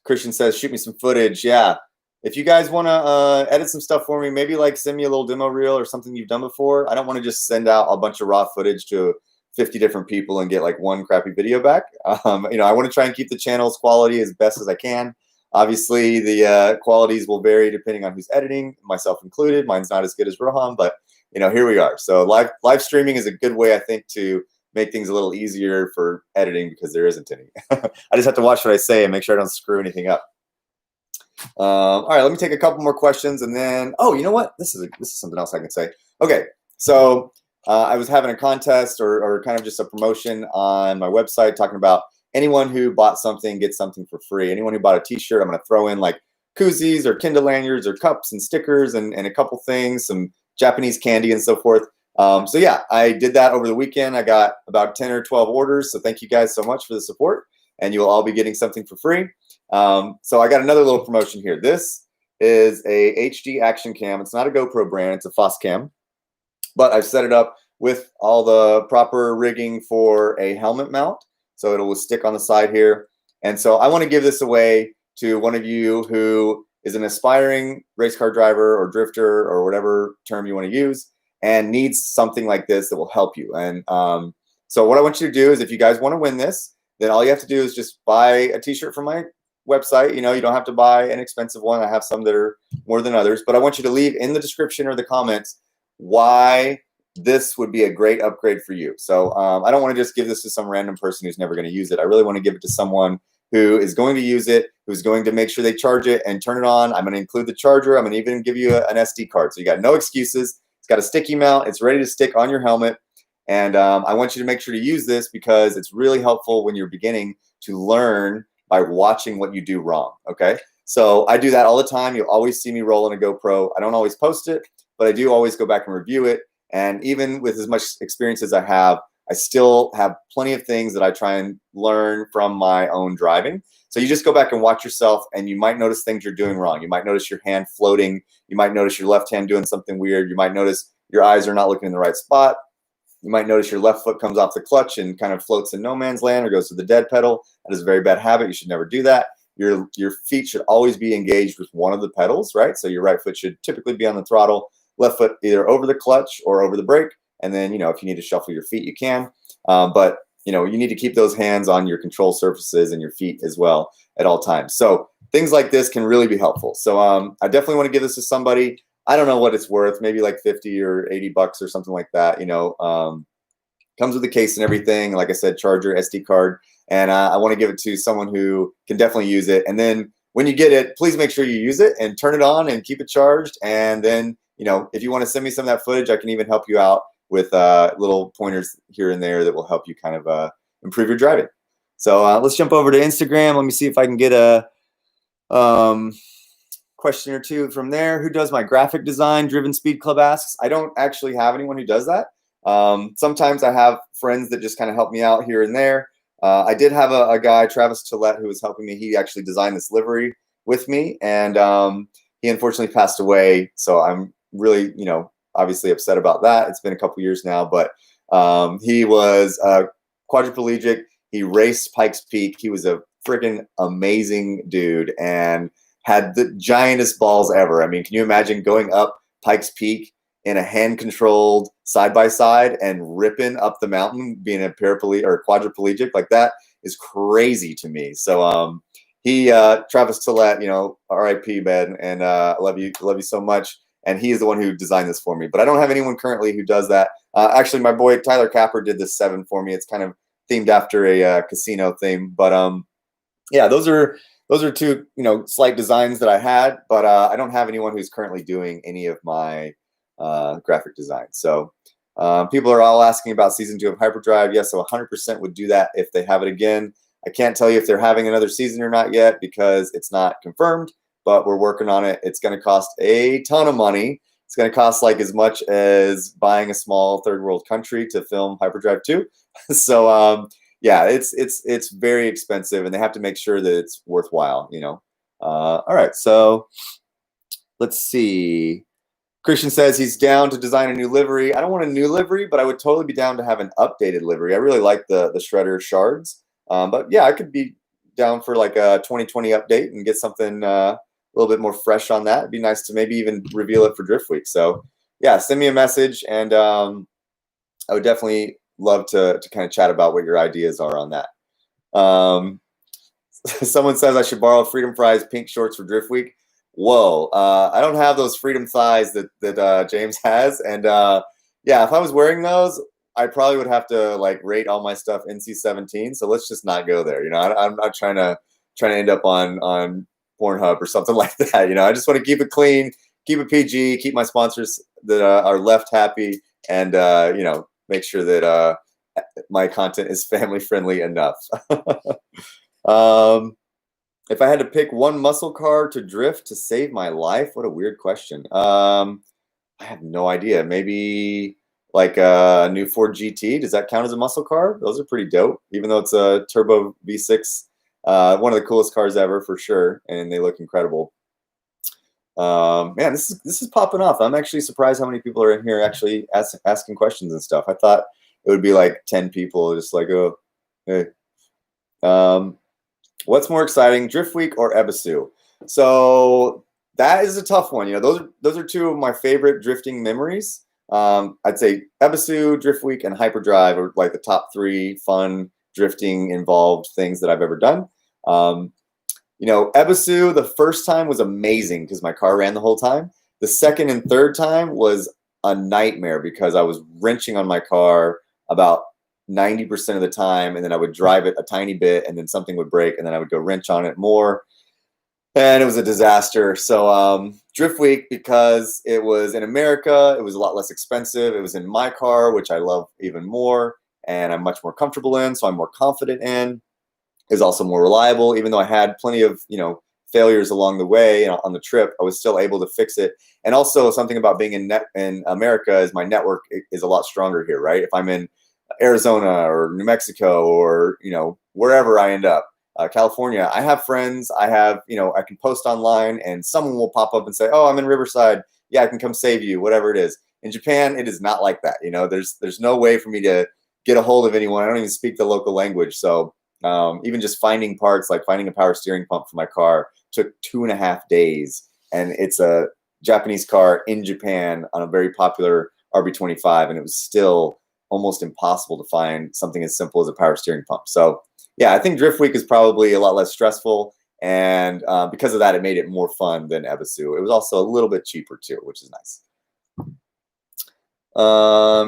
Christian says, shoot me some footage. Yeah. If you guys want to edit some stuff for me, maybe like send me a little demo reel or something you've done before. I don't want to just send out a bunch of raw footage to 50 different people and get like one crappy video back. You know, I want to try and keep the channel's quality as best as I can. Obviously, the qualities will vary depending on who's editing, myself included. Mine's not as good as Rohan, but you know, here we are. So live streaming is a good way, I think, to make things a little easier for editing because there isn't any. I just have to watch what I say and make sure I don't screw anything up. All right, let me take a couple more questions, and then you know what? This is something else I can say. Okay, so I was having a contest or kind of just a promotion on my website talking about anyone who bought something gets something for free. Anyone who bought a T-shirt, I'm going to throw in like koozies or Kindle lanyards or cups and stickers and a couple things, some Japanese candy and so forth. So yeah, I did that over the weekend. I got about 10 or 12 orders. So thank you guys so much for the support, and you will all be getting something for free. So I got another little promotion here. This is a HD action cam. It's not a GoPro brand. It's a Foscam, but I've set it up with all the proper rigging for a helmet mount. So it'll stick on the side here. And so I want to give this away to one of you who is an aspiring race car driver or drifter or whatever term you want to use and needs something like this that will help you. And so what I want you to do is, if you guys want to win this, then all you have to do is just buy a T-shirt from my website. You know, you don't have to buy an expensive one. I have some that are more than others, but I want you to leave in the description or the comments why this would be a great upgrade for you. So I don't want to just give this to some random person who's never going to use it. I really want to give it to someone who is going to use it, who's going to make sure they charge it and turn it on. I'm going to include the charger. I'm going to even give you an SD card. So you got no excuses. It's got a sticky mount. It's ready to stick on your helmet. And I want you to make sure to use this because it's really helpful when you're beginning to learn by watching what you do wrong, okay? So I do that all the time. You'll always see me rolling a GoPro. I don't always post it, but I do always go back and review it. And even with as much experience as I have, I still have plenty of things that I try and learn from my own driving. So you just go back and watch yourself, and you might notice things you're doing wrong. You might notice your hand floating. You might notice your left hand doing something weird. You might notice your eyes are not looking in the right spot. You might notice your left foot comes off the clutch and kind of floats in no man's land or goes to the dead pedal. That is a very bad habit. You should never do that. Your feet should always be engaged with one of the pedals, right? So your right foot should typically be on the throttle, left foot either over the clutch or over the brake. And then, you know, if you need to shuffle your feet, you can. But, you know, you need to keep those hands on your control surfaces and your feet as well at all times. So things like this can really be helpful. So I definitely want to give this to somebody. I don't know what it's worth, maybe like 50 or 80 bucks or something like that. You know, comes with a case and everything. Like I said, charger, SD card. And I want to give it to someone who can definitely use it. And then when you get it, please make sure you use it and turn it on and keep it charged. And then, you know, if you want to send me some of that footage, I can even help you out with little pointers here and there that will help you kind of improve your driving. So let's jump over to Instagram. Let me see if I can get a question or two from there. Who does my graphic design? Driven Speed Club asks. I don't actually have anyone who does that. Sometimes I have friends that just kind of help me out here and there. I did have a guy, Travis Tillett, who was helping me. He actually designed this livery with me, and he unfortunately passed away. So I'm really, you know, obviously upset about that. It's been a couple years now, but he was quadriplegic. He raced Pikes Peak. He was a freaking amazing dude and had the giantest balls ever. I mean, can you imagine going up Pikes Peak in a hand-controlled side-by-side and ripping up the mountain, being a paraplegic or quadriplegic like that is crazy to me. So Travis Tillett, R.I.P. man, and love you so much. And he is the one who designed this for me. But I don't have anyone currently who does that. Actually, my boy Tyler Capper did this 7 for me. It's kind of themed after a casino theme. But yeah, those are 2 slight designs that I had. But I don't have anyone who's currently doing any of my graphic design. So people are all asking about season 2 of Hyperdrive. Yes, so 100% would do that if they have it again. I can't tell you if they're having another season or not yet because it's not confirmed, but we're working on it. It's going to cost a ton of money. It's going to cost like as much as buying a small third world country to film Hyperdrive 2. So yeah, it's very expensive, and they have to make sure that it's worthwhile. All right, so let's see. Christian says he's down to design a new livery. I don't want a new livery, but I would totally be down to have an updated livery. I really like the Shredder shards. But yeah, I could be down for like a 2020 update and get something a little bit more fresh on that. It'd be nice to maybe even reveal it for Driftweek. So yeah, send me a message, and I would definitely love to kind of chat about what your ideas are on that. Someone says I should borrow Freedom Fries pink shorts for Driftweek. Whoa, I don't have those Freedom thighs that James has, and yeah, if I was wearing those, I probably would have to like rate all my stuff NC-17. So let's just not go there. I'm not trying to end up on Pornhub or something like that. I just want to keep it clean, keep it PG, keep my sponsors that are left happy, and make sure that my content is family friendly enough. If I had to pick one muscle car to drift to save my life, what a weird question. I have no idea. Maybe like a new Ford GT. Does that count as a muscle car? Those are pretty dope, even though it's a turbo V6. One of the coolest cars ever for sure, and they look incredible. Man, this is popping off. I'm actually surprised how many people are in here actually asking questions and stuff. I thought it would be like 10 people just like, oh, hey. What's more exciting, Driftweek or Ebisu? So that is a tough one. Those are 2 of my favorite drifting memories. I'd say Ebisu, Driftweek, and Hyperdrive are like the top 3 fun drifting involved things that I've ever done. Ebisu, the first time was amazing because my car ran the whole time. The second and third time was a nightmare because I was wrenching on my car about 90% of the time, and then I would drive it a tiny bit, and then something would break, and then I would go wrench on it more, and it was a disaster. So Driftweek, because it was in America, it was a lot less expensive. It was in my car, which I love even more, and I'm much more comfortable in, so I'm more confident in. Is also more reliable, even though I had plenty of failures along the way on the trip. I was still able to fix it. And also something about being in America is my network is a lot stronger here, right? If I'm in Arizona or New Mexico or wherever I end up, California, I have friends. I have I can post online and someone will pop up and say, oh, I'm in Riverside, yeah, I can come save you, whatever it is. In Japan, it is not like that. There's no way for me to get a hold of anyone. I don't even speak the local language. So even just finding parts, like finding a power steering pump for my car, took 2.5 days, and it's a Japanese car in Japan on a very popular RB25, and it was still almost impossible to find something as simple as a power steering pump. So yeah, I think Driftweek is probably a lot less stressful, and because of that, it made it more fun than Ebisu. It was also a little bit cheaper too, which is nice.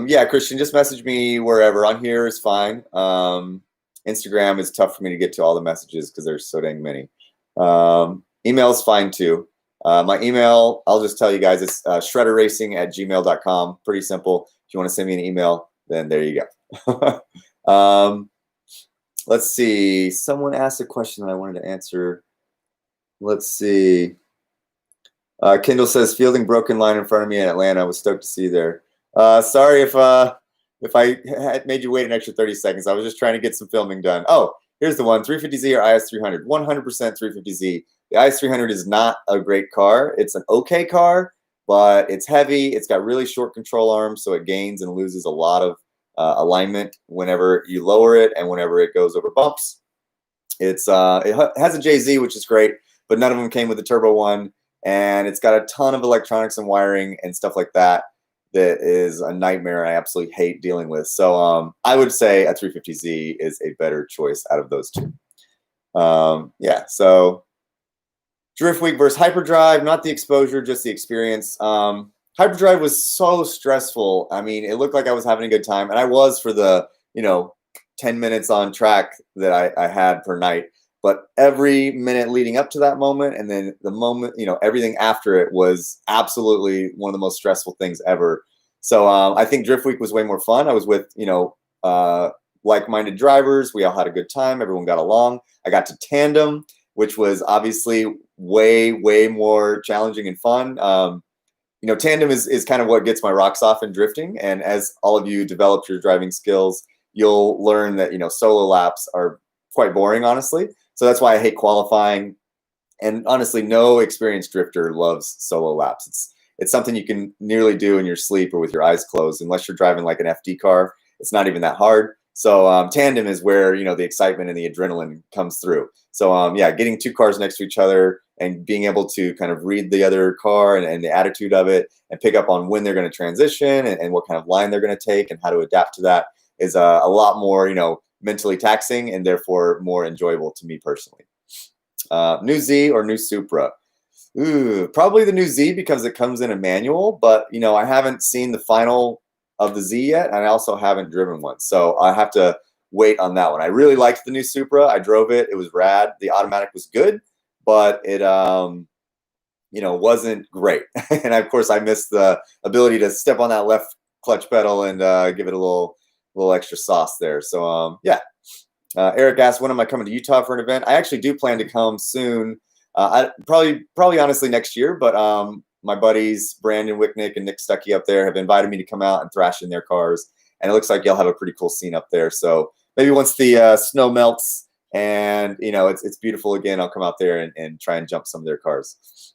Yeah, Christian, just message me wherever. On here is fine. Instagram is tough for me to get to all the messages because there's so dang many. Email is fine too. My email, I'll just tell you guys, it's shredderracing@gmail.com. Pretty simple. If you want to send me an email, then there you go. Let's see. Someone asked a question that I wanted to answer. Let's see. Kendall says, fielding broken line in front of me in Atlanta. I was stoked to see you there. Sorry if I had made you wait an extra 30 seconds. I was just trying to get some filming done. Oh, here's the one, 350Z or IS300. 100% 350Z. The IS300 is not a great car. It's an okay car, but it's heavy. It's got really short control arms, so it gains and loses a lot of alignment whenever you lower it and whenever it goes over bumps. It has a JZ, which is great, but none of them came with the turbo one, and it's got a ton of electronics and wiring and stuff like that that is a nightmare. I absolutely hate dealing with. So I would say a 350Z is a better choice out of those two. Yeah, so Driftweek versus Hyperdrive, not the exposure, just the experience. Hyperdrive was so stressful. I mean, it looked like I was having a good time, and I was for the 10 minutes on track that I had per night. But every minute leading up to that moment, and then the moment, everything after it was absolutely one of the most stressful things ever. So I think Driftweek was way more fun. I was with like-minded drivers. We all had a good time. Everyone got along. I got to tandem, which was obviously way more challenging and fun. Tandem is kind of what gets my rocks off in drifting. And as all of you develop your driving skills, you'll learn that, solo laps are quite boring, honestly. So that's why I hate qualifying. And honestly, no experienced drifter loves solo laps. It's something you can nearly do in your sleep or with your eyes closed, unless you're driving like an FD car. It's not even that hard. So tandem is where, the excitement and the adrenaline comes through. So yeah, getting two cars next to each other and being able to kind of read the other car and the attitude of it and pick up on when they're going to transition and what kind of line they're going to take and how to adapt to that is a lot more, mentally taxing and therefore more enjoyable to me personally. New Z or new Supra? Ooh, probably the new Z because it comes in a manual, but I haven't seen the final of the Z yet, and I also haven't driven one, so I have to wait on that one. I really liked the new Supra. I drove it. It was rad. The automatic was good, but it wasn't great. And of course I missed the ability to step on that left clutch pedal and give it a little extra sauce there. So yeah. Eric asked, when am I coming to Utah for an event? I actually do plan to come soon. I probably honestly next year, but my buddies Brandon Wicknick and Nick Stuckey up there have invited me to come out and thrash in their cars, and it looks like you'll have a pretty cool scene up there. So maybe once the snow melts and it's beautiful again, I'll come out there and try and jump some of their cars.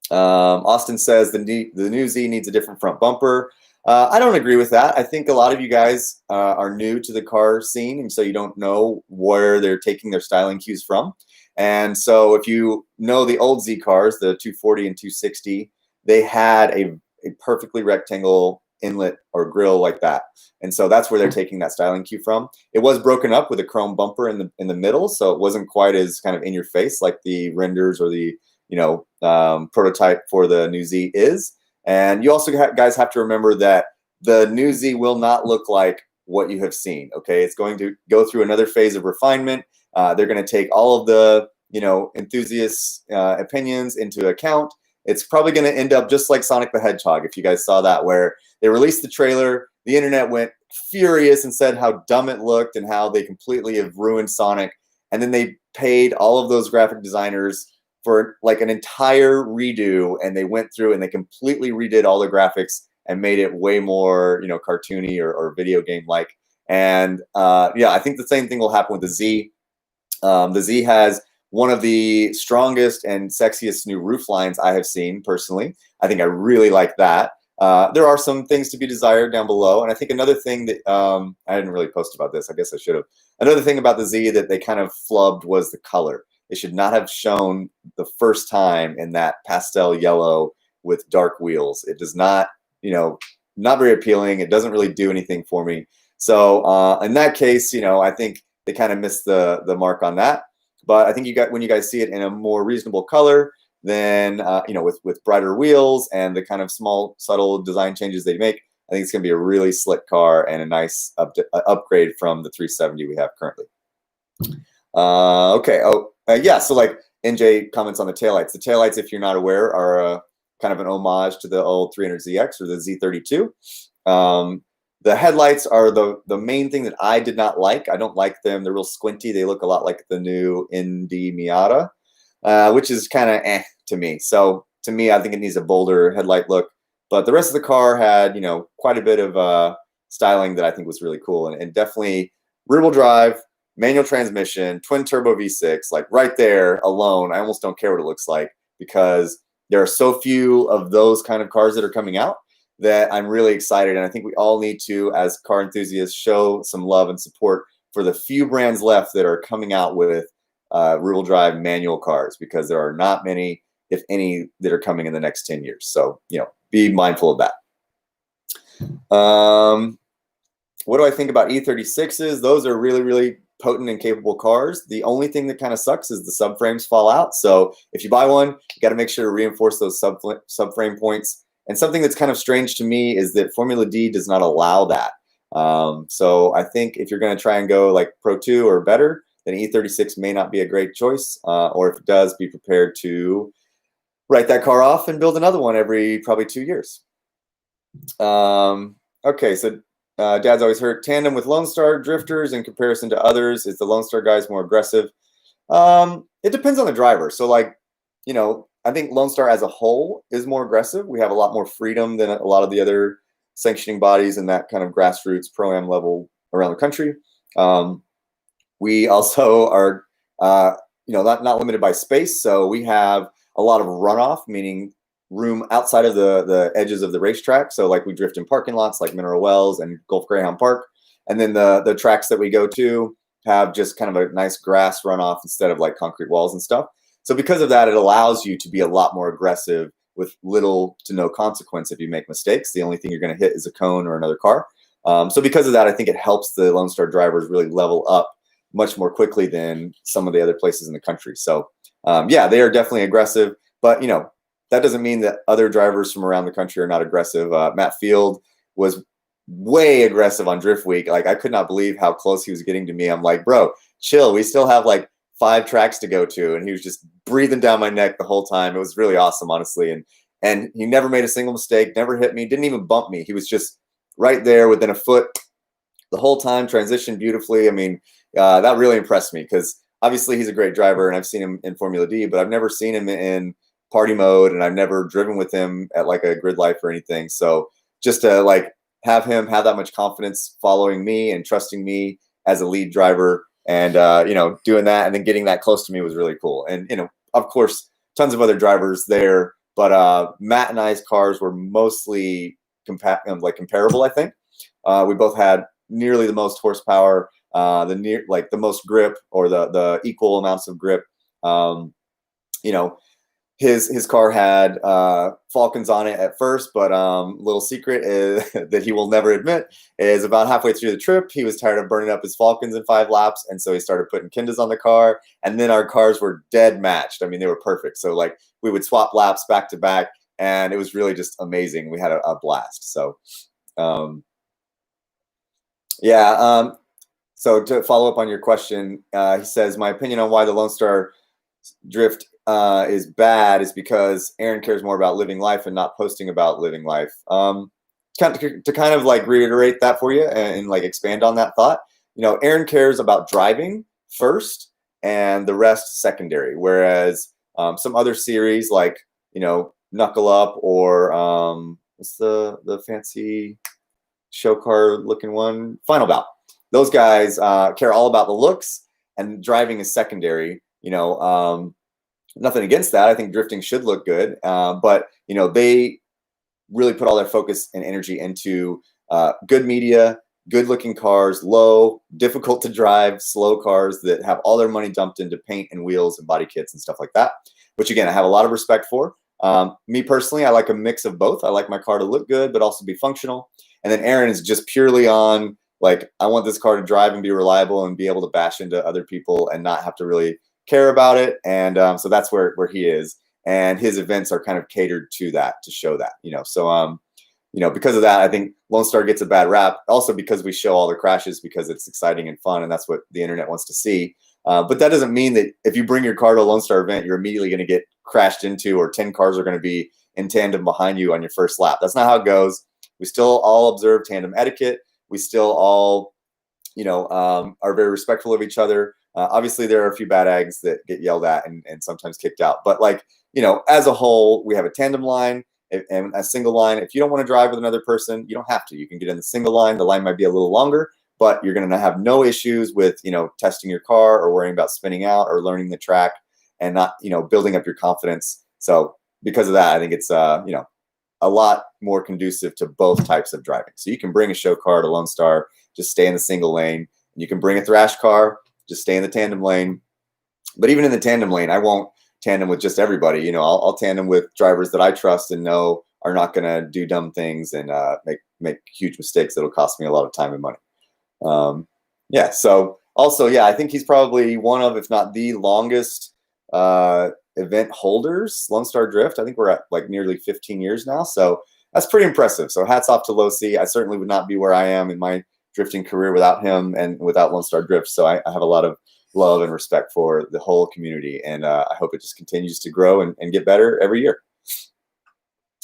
Austin says the new Z needs a different front bumper. I don't agree with that. I think a lot of you guys are new to the car scene, and so you don't know where they're taking their styling cues from. And so if you know the old Z cars, the 240 and 260, they had a perfectly rectangle inlet or grill like that. And so that's where they're taking that styling cue from. It was broken up with a chrome bumper in the middle, so it wasn't quite as kind of in your face like the renders or the prototype for the new Z is. And you also guys have to remember that the new Z will not look like what you have seen. Okay, it's going to go through another phase of refinement. They're going to take all of the enthusiasts' opinions into account. It's probably going to end up just like Sonic the Hedgehog, if you guys saw that, where they released the trailer, the internet went furious and said how dumb it looked and how they completely have ruined Sonic, and then they paid all of those graphic designers for like an entire redo, and they went through and they completely redid all the graphics and made it way more cartoony or video game like. And yeah, I think the same thing will happen with the Z. The Z has one of the strongest and sexiest new roof lines I have seen personally. I think I really like that. There are some things to be desired down below. And I think another thing that I didn't really post about this. I guess I should have. Another thing about the Z that they kind of flubbed was the color. They should not have shown the first time in that pastel yellow with dark wheels. It does not, not very appealing. It doesn't really do anything for me. So in that case, I think they kind of missed the mark on that. But I think when you guys see it in a more reasonable color, then with brighter wheels and the kind of small subtle design changes they make, I think it's going to be a really slick car and a nice upgrade from the 370 we have currently. Okay. Yeah. So like NJ comments on the taillights. The taillights, if you're not aware, are kind of an homage to the old 300ZX or the Z32. The headlights are the main thing that I did not like. I don't like them. They're real squinty. They look a lot like the new Indy Miata, which is kind of to me. So to me, I think it needs a bolder headlight look. But the rest of the car had, quite a bit of styling that I think was really cool. And definitely rear-wheel drive, manual transmission, twin turbo V6, like right there alone. I almost don't care what it looks like because there are so few of those kind of cars that are coming out that I'm really excited. And I think we all need to, as car enthusiasts, show some love and support for the few brands left that are coming out with rear-wheel drive manual cars, because there are not many, if any, that are coming in the next 10 years. So, be mindful of that. What do I think about E36s? Those are really, really potent and capable cars. The only thing that kind of sucks is the subframes fall out. So if you buy one, you got to make sure to reinforce those subframe points. And something that's kind of strange to me is that Formula D does not allow that. So I think if you're going to try and go like Pro 2 or better, then E36 may not be a great choice. Or if it does, be prepared to write that car off and build another one every probably 2 years. Okay, so Dad's always heard tandem with Lone Star drifters in comparison to others. Is the Lone Star guys more aggressive? It depends on the driver. So like, you know, I think Lone Star as a whole is more aggressive. We have a lot more freedom than a lot of the other sanctioning bodies in that kind of grassroots pro-am level around the country. We also are, you know, not limited by space. So we have a lot of runoff, meaning room outside of the edges of the racetrack. So like we drift in parking lots like Mineral Wells and Gulf Greyhound Park. And then the tracks that we go to have just kind of a nice grass runoff instead of like concrete walls and stuff. So because of that, it allows you to be a lot more aggressive with little to no consequence if you make mistakes. The only thing you're going to hit is a cone or another car. So because of that, I think it helps the Lone Star drivers really level up much more quickly than some of the other places in the country. So yeah, they are definitely aggressive, but you know, that doesn't mean that other drivers from around the country are not aggressive. Matt Field was way aggressive on Driftweek. Like I could not believe how close he was getting to me. I'm like, bro, chill. We still have like 5 tracks to go to. And he was just breathing down my neck the whole time. It was really awesome, honestly. And he never made a single mistake, never hit me, didn't even bump me. He was just right there within a foot the whole time, transitioned beautifully. I mean, that really impressed me because obviously he's a great driver and I've seen him in Formula D, but I've never seen him in party mode and I've never driven with him at like a grid life or anything. So just to like have him have that much confidence following me and trusting me as a lead driver and, you know, doing that and then getting that close to me was really cool. And, you know, of course, tons of other drivers there, but Matt and I's cars were mostly comparable, I think. We both had nearly the most horsepower, the most grip or the equal amounts of grip. You know, his car had Falcons on it at first, but little secret is that he will never admit is about halfway through the trip, he was tired of burning up his Falcons in 5 laps. And so he started putting Kindas on the car. And then our cars were dead matched. I mean, they were perfect. So like we would swap laps back to back. And it was really just amazing. We had a blast. So, yeah. So to follow up on your question, he says, my opinion on why the Lone Star drift is bad is because Aaron cares more about living life and not posting about living life. To kind of like reiterate that for you and like expand on that thought, you know, Aaron cares about driving first and the rest secondary. Whereas some other series like, you know, Knuckle Up or what's the fancy show car looking one, Final Bout. Those guys care all about the looks and driving is secondary. You know, nothing against that. I think drifting should look good, but you know, they really put all their focus and energy into good media, good looking cars, low, difficult to drive, slow cars that have all their money dumped into paint and wheels and body kits and stuff like that, which again, I have a lot of respect for. Me personally, I like a mix of both. I like my car to look good, but also be functional. And then Aaron is just purely on like, I want this car to drive and be reliable and be able to bash into other people and not have to really care about it. And so that's where he is. And his events are kind of catered to that, to show that, you know. So, you know, because of that, I think Lone Star gets a bad rap. Also because we show all the crashes because it's exciting and fun, and that's what the internet wants to see. But that doesn't mean that if you bring your car to a Lone Star event, you're immediately going to get crashed into, or 10 cars are going to be in tandem behind you on your first lap. That's not how it goes. We still all observe tandem etiquette. We still all, you know, are very respectful of each other. Obviously, there are a few bad eggs that get yelled at and sometimes kicked out. But like, you know, as a whole, we have a tandem line and a single line. If you don't want to drive with another person, you don't have to. You can get in the single line. The line might be a little longer, but you're going to have no issues with, you know, testing your car or worrying about spinning out or learning the track and not, you know, building up your confidence. So because of that, I think it's, you know, a lot more conducive to both types of driving. So you can bring a show car to Lone Star, just stay in the single lane. And you can bring a thrash car, just stay in the tandem lane. But even in the tandem lane, I won't tandem with just everybody. You know, I'll tandem with drivers that I trust and know are not going to do dumb things and make huge mistakes that'll cost me a lot of time and money. Yeah, so also, yeah, I think he's probably one of, if not the longest event holders, Lone Star Drift. I think we're at like nearly 15 years now, so that's pretty impressive. So hats off to Losi. I certainly would not be where I am in my drifting career without him and without Lone Star Drift. So I have a lot of love and respect for the whole community, and I hope it just continues to grow and get better every year.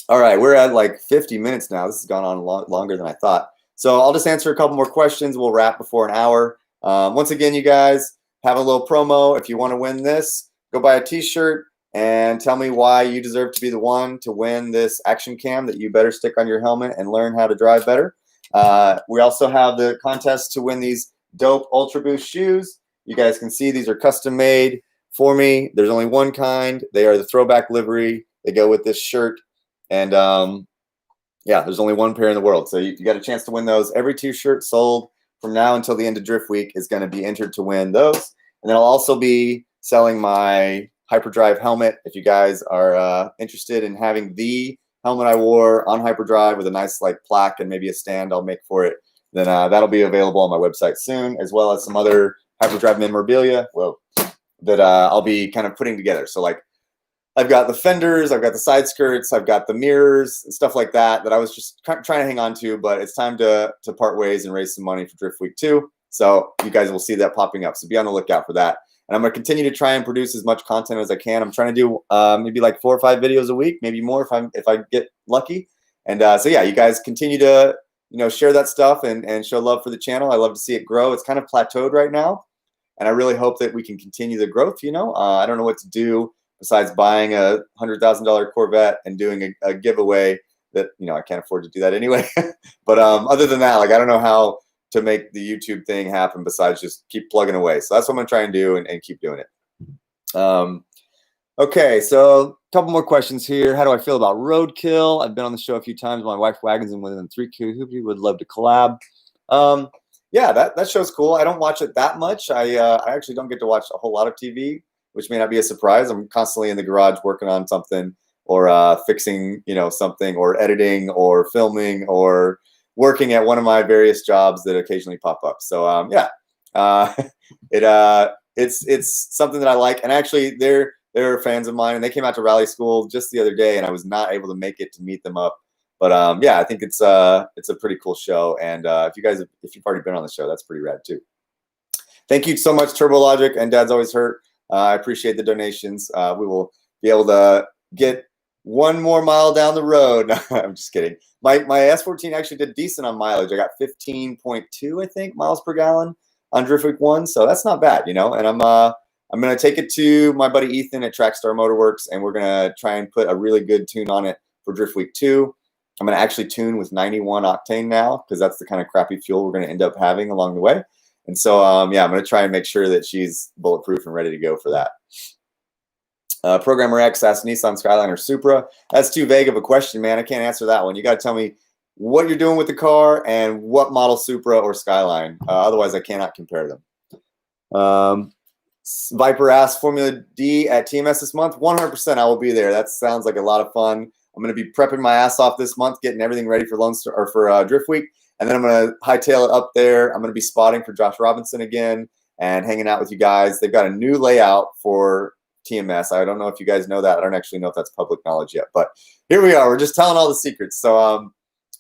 All right, we're at like 50 minutes now. This has gone on longer than I thought. So I'll just answer a couple more questions. We'll wrap before an hour. Once again, you guys have a little promo. If you want to win this, go buy a t-shirt and tell me why you deserve to be the one to win this action cam that you better stick on your helmet and learn how to drive better. We also have the contest to win these dope Ultra Boost shoes. You guys can see these are custom made for me. There's only one kind. They are the throwback livery. They go with this shirt. And yeah, there's only one pair in the world. So you got a chance to win those. Every t-shirt sold from now until the end of Drift Week is going to be entered to win those. And then I'll also be selling my Hyperdrive helmet. If you guys are interested in having the helmet I wore on Hyperdrive with a nice like plaque and maybe a stand I'll make for it, then that'll be available on my website soon, as well as some other Hyperdrive memorabilia that I'll be kind of putting together. So like I've got the fenders, I've got the side skirts, I've got the mirrors and stuff like that I was just trying to hang on to, but it's time to part ways and raise some money for Drift Week 2. So you guys will see that popping up. So be on the lookout for that. And I'm going to continue to try and produce as much content as I can. I'm trying to do maybe like 4 or 5 videos a week, maybe more if I get lucky. And so yeah, you guys continue to share that stuff and show love for the channel. I love to see it grow. It's kind of plateaued right now, and I really hope that we can continue the growth. I don't know what to do besides buying a $100,000 Corvette and doing a giveaway that I can't afford to do that anyway. But other than that, like I don't know how to make the YouTube thing happen besides just keep plugging away. So that's what I'm gonna try and do and keep doing it. Okay, so a couple more questions here. How do I feel about Roadkill? I've been on the show a few times. My wife wagons and within 3 Hoopy would love to collab. Yeah, that show's cool. I don't watch it that much. I actually don't get to watch a whole lot of TV, which may not be a surprise. I'm constantly in the garage working on something or fixing something or editing or filming or working at one of my various jobs that occasionally pop up. So yeah, it's something that I like. And actually, they're fans of mine, and they came out to rally school just the other day, and I was not able to make it to meet them up. But yeah, I think it's a pretty cool show. And if you've already been on the show, that's pretty rad too. Thank you so much, Turbo Logic and Dad's Always Hurt. I appreciate the donations. We will be able to get one more mile down the road. No, I'm just kidding. My S14 actually did decent on mileage. I got 15.2, I think, miles per gallon on Drift Week 1, so that's not bad, And I'm gonna take it to my buddy Ethan at Trackstar Motorworks, and we're gonna try and put a really good tune on it for Drift Week 2. I'm gonna actually tune with 91 octane now because that's the kind of crappy fuel we're gonna end up having along the way. And so yeah, I'm gonna try and make sure that she's bulletproof and ready to go for that. Programmer X asked Nissan Skyline or Supra. That's too vague of a question, man. I can't answer that one. You got to tell me what you're doing with the car and what model Supra or Skyline. Otherwise, I cannot compare them. Viper asked Formula D at TMS this month. 100% I will be there. That sounds like a lot of fun. I'm going to be prepping my ass off this month, getting everything ready for Lone Star or for Drift Week. And then I'm going to hightail it up there. I'm going to be spotting for Josh Robinson again and hanging out with you guys. They've got a new layout for TMS. I don't know if you guys know that. I don't actually know if that's public knowledge yet, but here we are. We're just telling all the secrets. So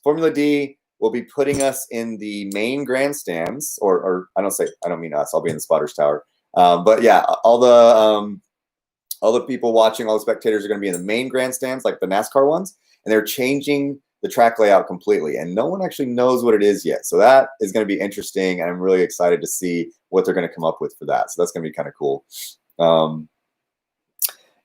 Formula D will be putting us in the main grandstands, or I don't mean us. I'll be in the spotters tower. But yeah, all the people watching, all the spectators are going to be in the main grandstands, like the NASCAR ones, and they're changing the track layout completely, and no one actually knows what it is yet. So that is going to be interesting, and I'm really excited to see what they're going to come up with for that. So that's going to be kind of cool.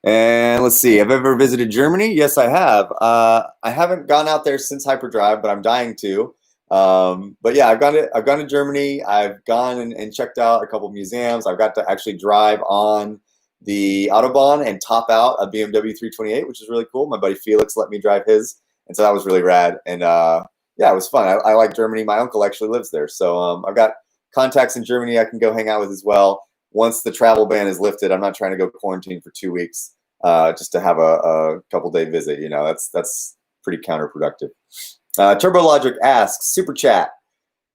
And let's see, have I ever visited Germany? Yes, I have. I haven't gone out there since Hyperdrive, but I'm dying to. But yeah, I've gone to Germany. I've gone and checked out a couple of museums. I've got to actually drive on the Autobahn and top out a BMW 328, which is really cool. My buddy Felix let me drive his, and so that was really rad. And yeah, it was fun. I like Germany. My uncle actually lives there, so I've got contacts in Germany I can go hang out with as well. Once the travel ban is lifted, I'm not trying to go quarantine for 2 weeks just to have a couple-day visit. That's pretty counterproductive. TurboLogic asks, Super Chat,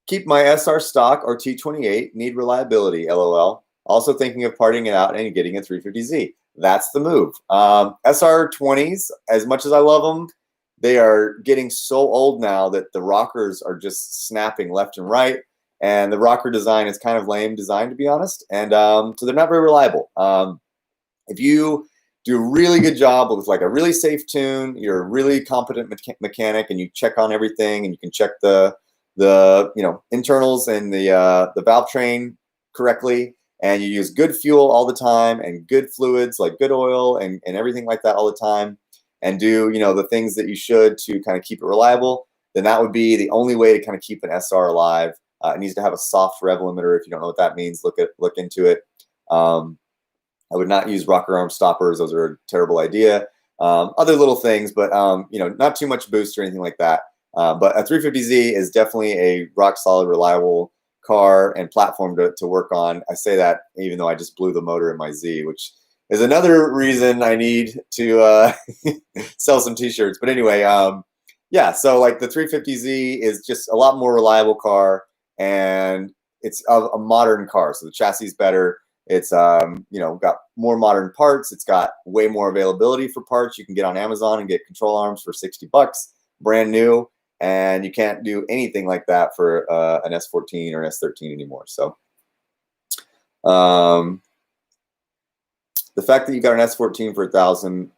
keep my SR stock or T28, need reliability, LOL. Also thinking of partying it out and getting a 350Z. That's the move. SR20s, as much as I love them, they are getting so old now that the rockers are just snapping left and right. And the rocker design is kind of lame design, to be honest. And so they're not very reliable. If you do a really good job with like a really safe tune, you're a really competent mechanic, and you check on everything, and you can check the internals and the valve train correctly, and you use good fuel all the time and good fluids like good oil and everything like that all the time, and do the things that you should to kind of keep it reliable, then that would be the only way to kind of keep an SR alive. It needs to have a soft rev limiter. If you don't know what that means, look into it. I would not use rocker arm stoppers. Those are a terrible idea. Other little things, but not too much boost or anything like that. But a 350Z is definitely a rock solid, reliable car and platform to work on. I say that even though I just blew the motor in my Z, which is another reason I need to sell some t-shirts. But anyway, yeah, so like the 350Z is just a lot more reliable car, and it's a modern car. So the chassis is better. It's got more modern parts. It's got way more availability for parts. You can get on Amazon and get control arms for $60, brand new. And you can't do anything like that for an S14 or an S13 anymore. So the fact that you got an S14 for $1,000,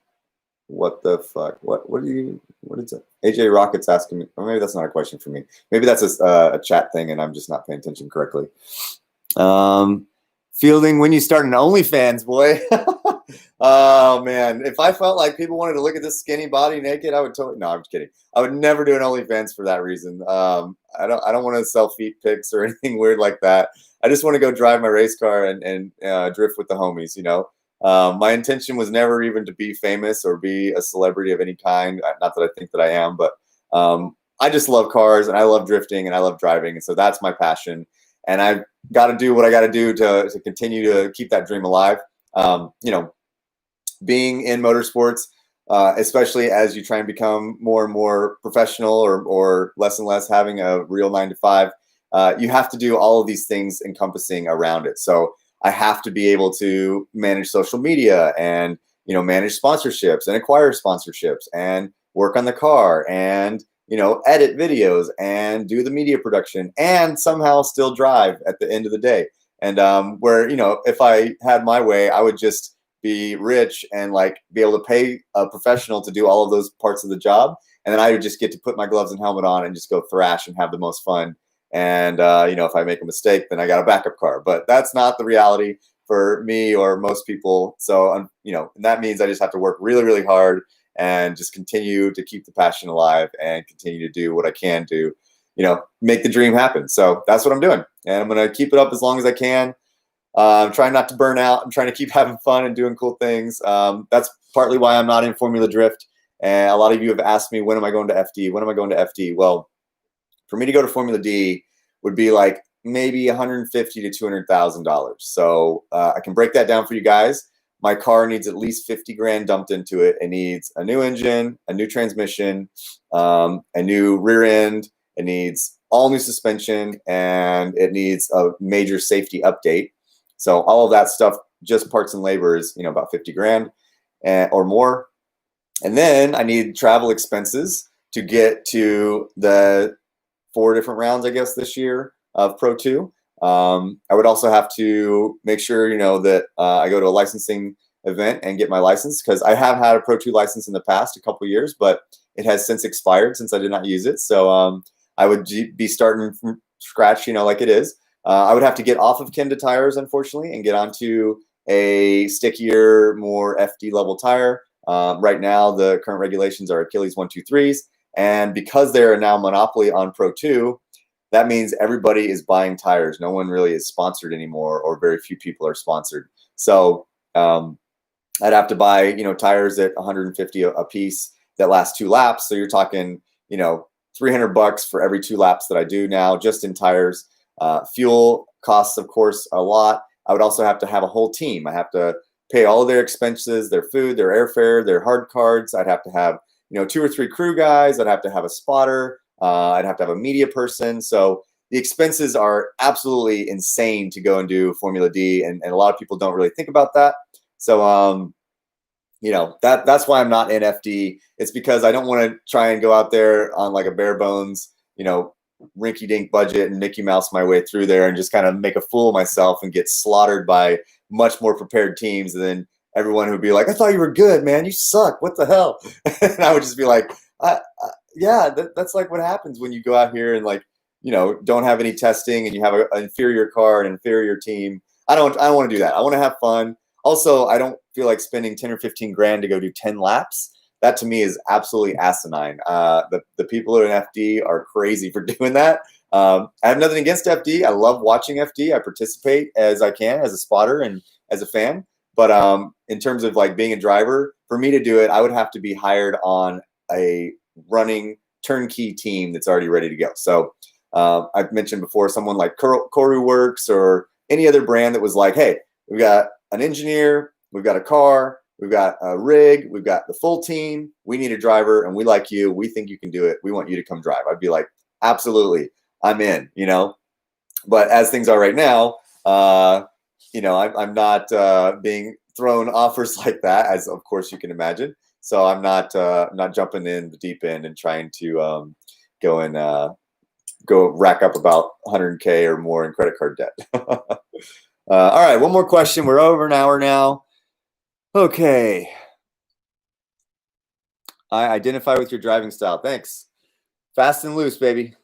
what the fuck? What is it? AJ Rocket's asking me. Or maybe that's not a question for me. Maybe that's a chat thing, and I'm just not paying attention correctly. Fielding, when you start an OnlyFans, boy. Oh man, if I felt like people wanted to look at this skinny body naked, I would totally. No, I'm just kidding. I would never do an OnlyFans for that reason. I don't want to sell feet pics or anything weird like that. I just want to go drive my race car and drift with the homies. My intention was never even to be famous or be a celebrity of any kind. Not that I think that I am, but I just love cars, and I love drifting, and I love driving, and so that's my passion. And I've got to do what I got to do to continue to keep that dream alive. Being in motorsports, especially as you try and become more and more professional or less and less having a real 9 to 5, you have to do all of these things encompassing around it. So I have to be able to manage social media and, manage sponsorships and acquire sponsorships and work on the car and, edit videos and do the media production and somehow still drive at the end of the day. And where, if I had my way, I would just be rich and like be able to pay a professional to do all of those parts of the job. And then I would just get to put my gloves and helmet on and just go thrash and have the most fun. And, if I make a mistake, then I got a backup car. But that's not the reality for me or most people. So, that means I just have to work really, really hard and just continue to keep the passion alive and continue to do what I can to, make the dream happen. So that's what I'm doing. And I'm going to keep it up as long as I can. I'm trying not to burn out. I'm trying to keep having fun and doing cool things. That's partly why I'm not in Formula Drift. And a lot of you have asked me, when am I going to FD? When am I going to FD? Well, for me to go to Formula D would be like maybe $150,000 to $200,000. So I can break that down for you guys. My car needs at least 50 grand dumped into it. It needs a new engine, a new transmission, a new rear end. It needs all new suspension, and it needs a major safety update. So all of that stuff, just parts and labor, is about 50 grand or more. And then I need travel expenses to get to the 4 different rounds, I guess, this year of Pro 2. I would also have to make sure, that I go to a licensing event and get my license, because I have had a Pro 2 license in the past, a couple years, but it has since expired since I did not use it. So I would be starting from scratch, like it is. I would have to get off of Kenda tires, unfortunately, and get onto a stickier, more FD level tire. Right now, the current regulations are Achilles 123s. And because they're now monopoly on Pro 2, that means everybody is buying tires. No one really is sponsored anymore, or very few people are sponsored. So I'd have to buy, tires at $150 a piece that last 2 laps. So you're talking, $300 for every 2 laps that I do now, just in tires. Fuel costs, of course, a lot. I would also have to have a whole team. I have to pay all of their expenses, their food, their airfare, their hard cards. I'd have to have, 2 or 3 crew guys. I'd have to have a spotter. I'd have to have a media person. So the expenses are absolutely insane to go and do Formula D, and a lot of people don't really think about that. So that's why I'm not in FD. It's because I don't want to try and go out there on like a bare bones, rinky dink budget and Mickey Mouse my way through there and just kind of make a fool of myself and get slaughtered by much more prepared teams. And then everyone would be like, I thought you were good, man. You suck. What the hell? And I would just be like, yeah, that's like what happens when you go out here and don't have any testing and you have an inferior car, an inferior team. I don't want to do that. I want to have fun. Also, I don't feel like spending 10 or 15 grand to go do 10 laps. That to me is absolutely asinine. The people in FD are crazy for doing that. I have nothing against FD. I love watching FD. I participate as I can as a spotter and as a fan. But in terms of like being a driver, for me to do it, I would have to be hired on a running turnkey team that's already ready to go. So I've mentioned before, someone like Koru Works or any other brand that was like, hey, we've got an engineer, we've got a car, we've got a rig, we've got the full team, we need a driver, and we like you, we think you can do it, we want you to come drive. I'd be like, absolutely, I'm in, But as things are right now, I'm not being thrown offers like that, as of course you can imagine. So I'm not jumping in the deep end and trying to go rack up about 100K or more in credit card debt. All right, one more question. We're over an hour now. Okay. I identify with your driving style. Thanks. Fast and loose, baby.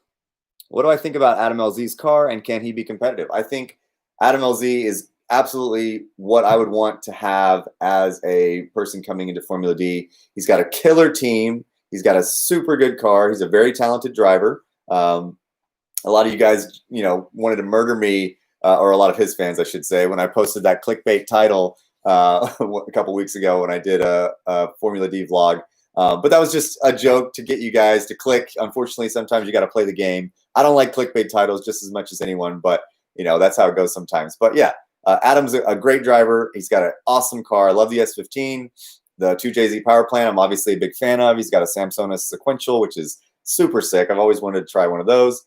What do I think about Adam LZ's car, and can he be competitive? I think Adam LZ is absolutely what I would want to have as a person coming into Formula D. He's got a killer team. He's got a super good car. He's a very talented driver. A lot of you guys, wanted to murder me, or a lot of his fans, I should say, when I posted that clickbait title a couple weeks ago when I did a Formula D vlog. But that was just a joke to get you guys to click. Unfortunately, sometimes you got to play the game. I don't like clickbait titles just as much as anyone, but that's how it goes sometimes. But yeah, Adam's a great driver. He's got an awesome car. I love the S15, the 2JZ power plant. I'm obviously a big fan of. He's got a Samsonite sequential, which is super sick. I've always wanted to try one of those.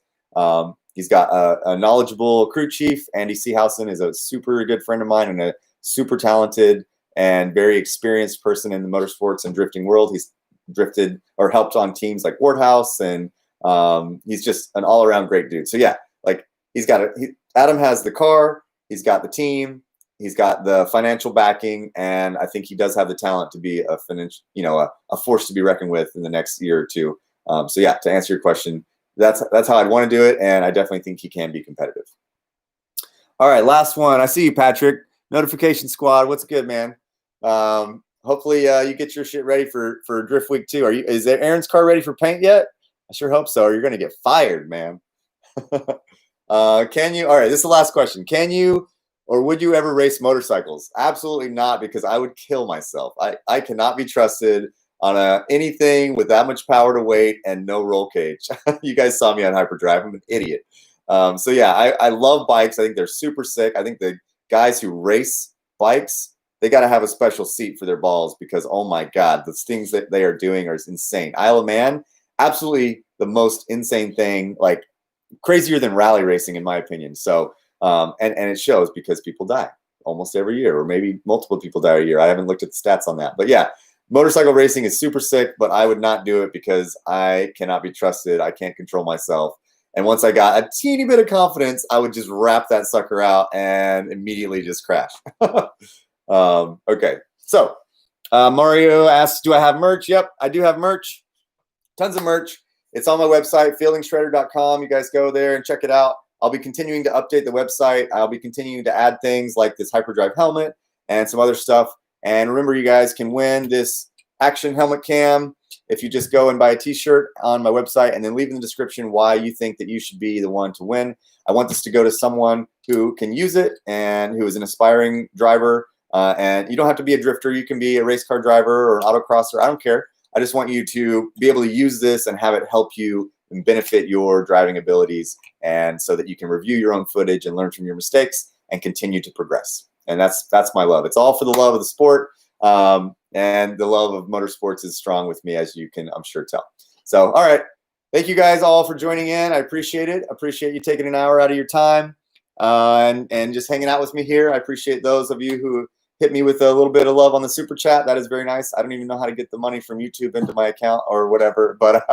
He's got a knowledgeable crew chief. Andy Seehausen is a super good friend of mine and a super talented and very experienced person in the motorsports and drifting world. He's drifted or helped on teams like Wardhouse, and he's just an all-around great dude. So yeah, like Adam has the car, he's got the team, he's got the financial backing, and I think he does have the talent to be a force to be reckoned with in the next year or two. So yeah, to answer your question, that's how I'd want to do it, and I definitely think he can be competitive. All right, last one. I see you, Patrick. Notification Squad, what's good, man? Hopefully you get your shit ready for Driftweek 2. Is Aaron's car ready for paint yet? I sure hope so, or you're gonna get fired, man. Can you? All right, this is the last question. Can you or would you ever race motorcycles? Absolutely not, because I would kill myself. I cannot be trusted on anything with that much power to weight and no roll cage. You guys saw me on hyperdrive. I'm an idiot. So yeah, I love bikes. I think they're super sick. I think the guys who race bikes, they got to have a special seat for their balls, because oh my God, the things that they are doing are insane. Isle of Man, absolutely the most insane thing, like crazier than rally racing in my opinion. So and it shows, because people die almost every year, or maybe multiple people die a year. I haven't looked at the stats on that, but yeah, motorcycle racing is super sick, but I would not do it because I cannot be trusted. I can't control myself. And once I got a teeny bit of confidence, I would just wrap that sucker out and immediately just crash. Okay, so Mario asks, do I have merch? Yep, I do have merch. Tons of merch. It's on my website, feelingshredder.com. You guys go there and check it out. I'll be continuing to update the website. I'll be continuing to add things like this hyperdrive helmet and some other stuff. And remember, you guys can win this action helmet cam if you just go and buy a t-shirt on my website and then leave in the description why you think that you should be the one to win. I want this to go to someone who can use it and who is an aspiring driver. And you don't have to be a drifter. You can be a race car driver or an autocrosser. I don't care. I just want you to be able to use this and have it help you and benefit your driving abilities, and so that you can review your own footage and learn from your mistakes and continue to progress. And that's my love. It's all for the love of the sport. And the love of motorsports is strong with me, as you can, I'm sure, tell. So, all right. Thank you guys all for joining in. I appreciate it. Appreciate you taking an hour out of your time and just hanging out with me here. I appreciate those of you who hit me with a little bit of love on the super chat. That is very nice. I don't even know how to get the money from YouTube into my account or whatever, but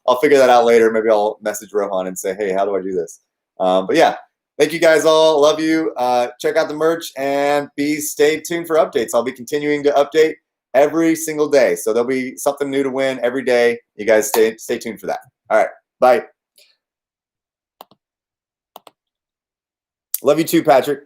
I'll figure that out later. Maybe I'll message Rohan and say, hey, how do I do this? But yeah, thank you guys all. Love you. Check out the merch and stay tuned for updates. I'll be continuing to update every single day. So there'll be something new to win every day. You guys stay tuned for that. All right. Bye. Love you too, Patrick.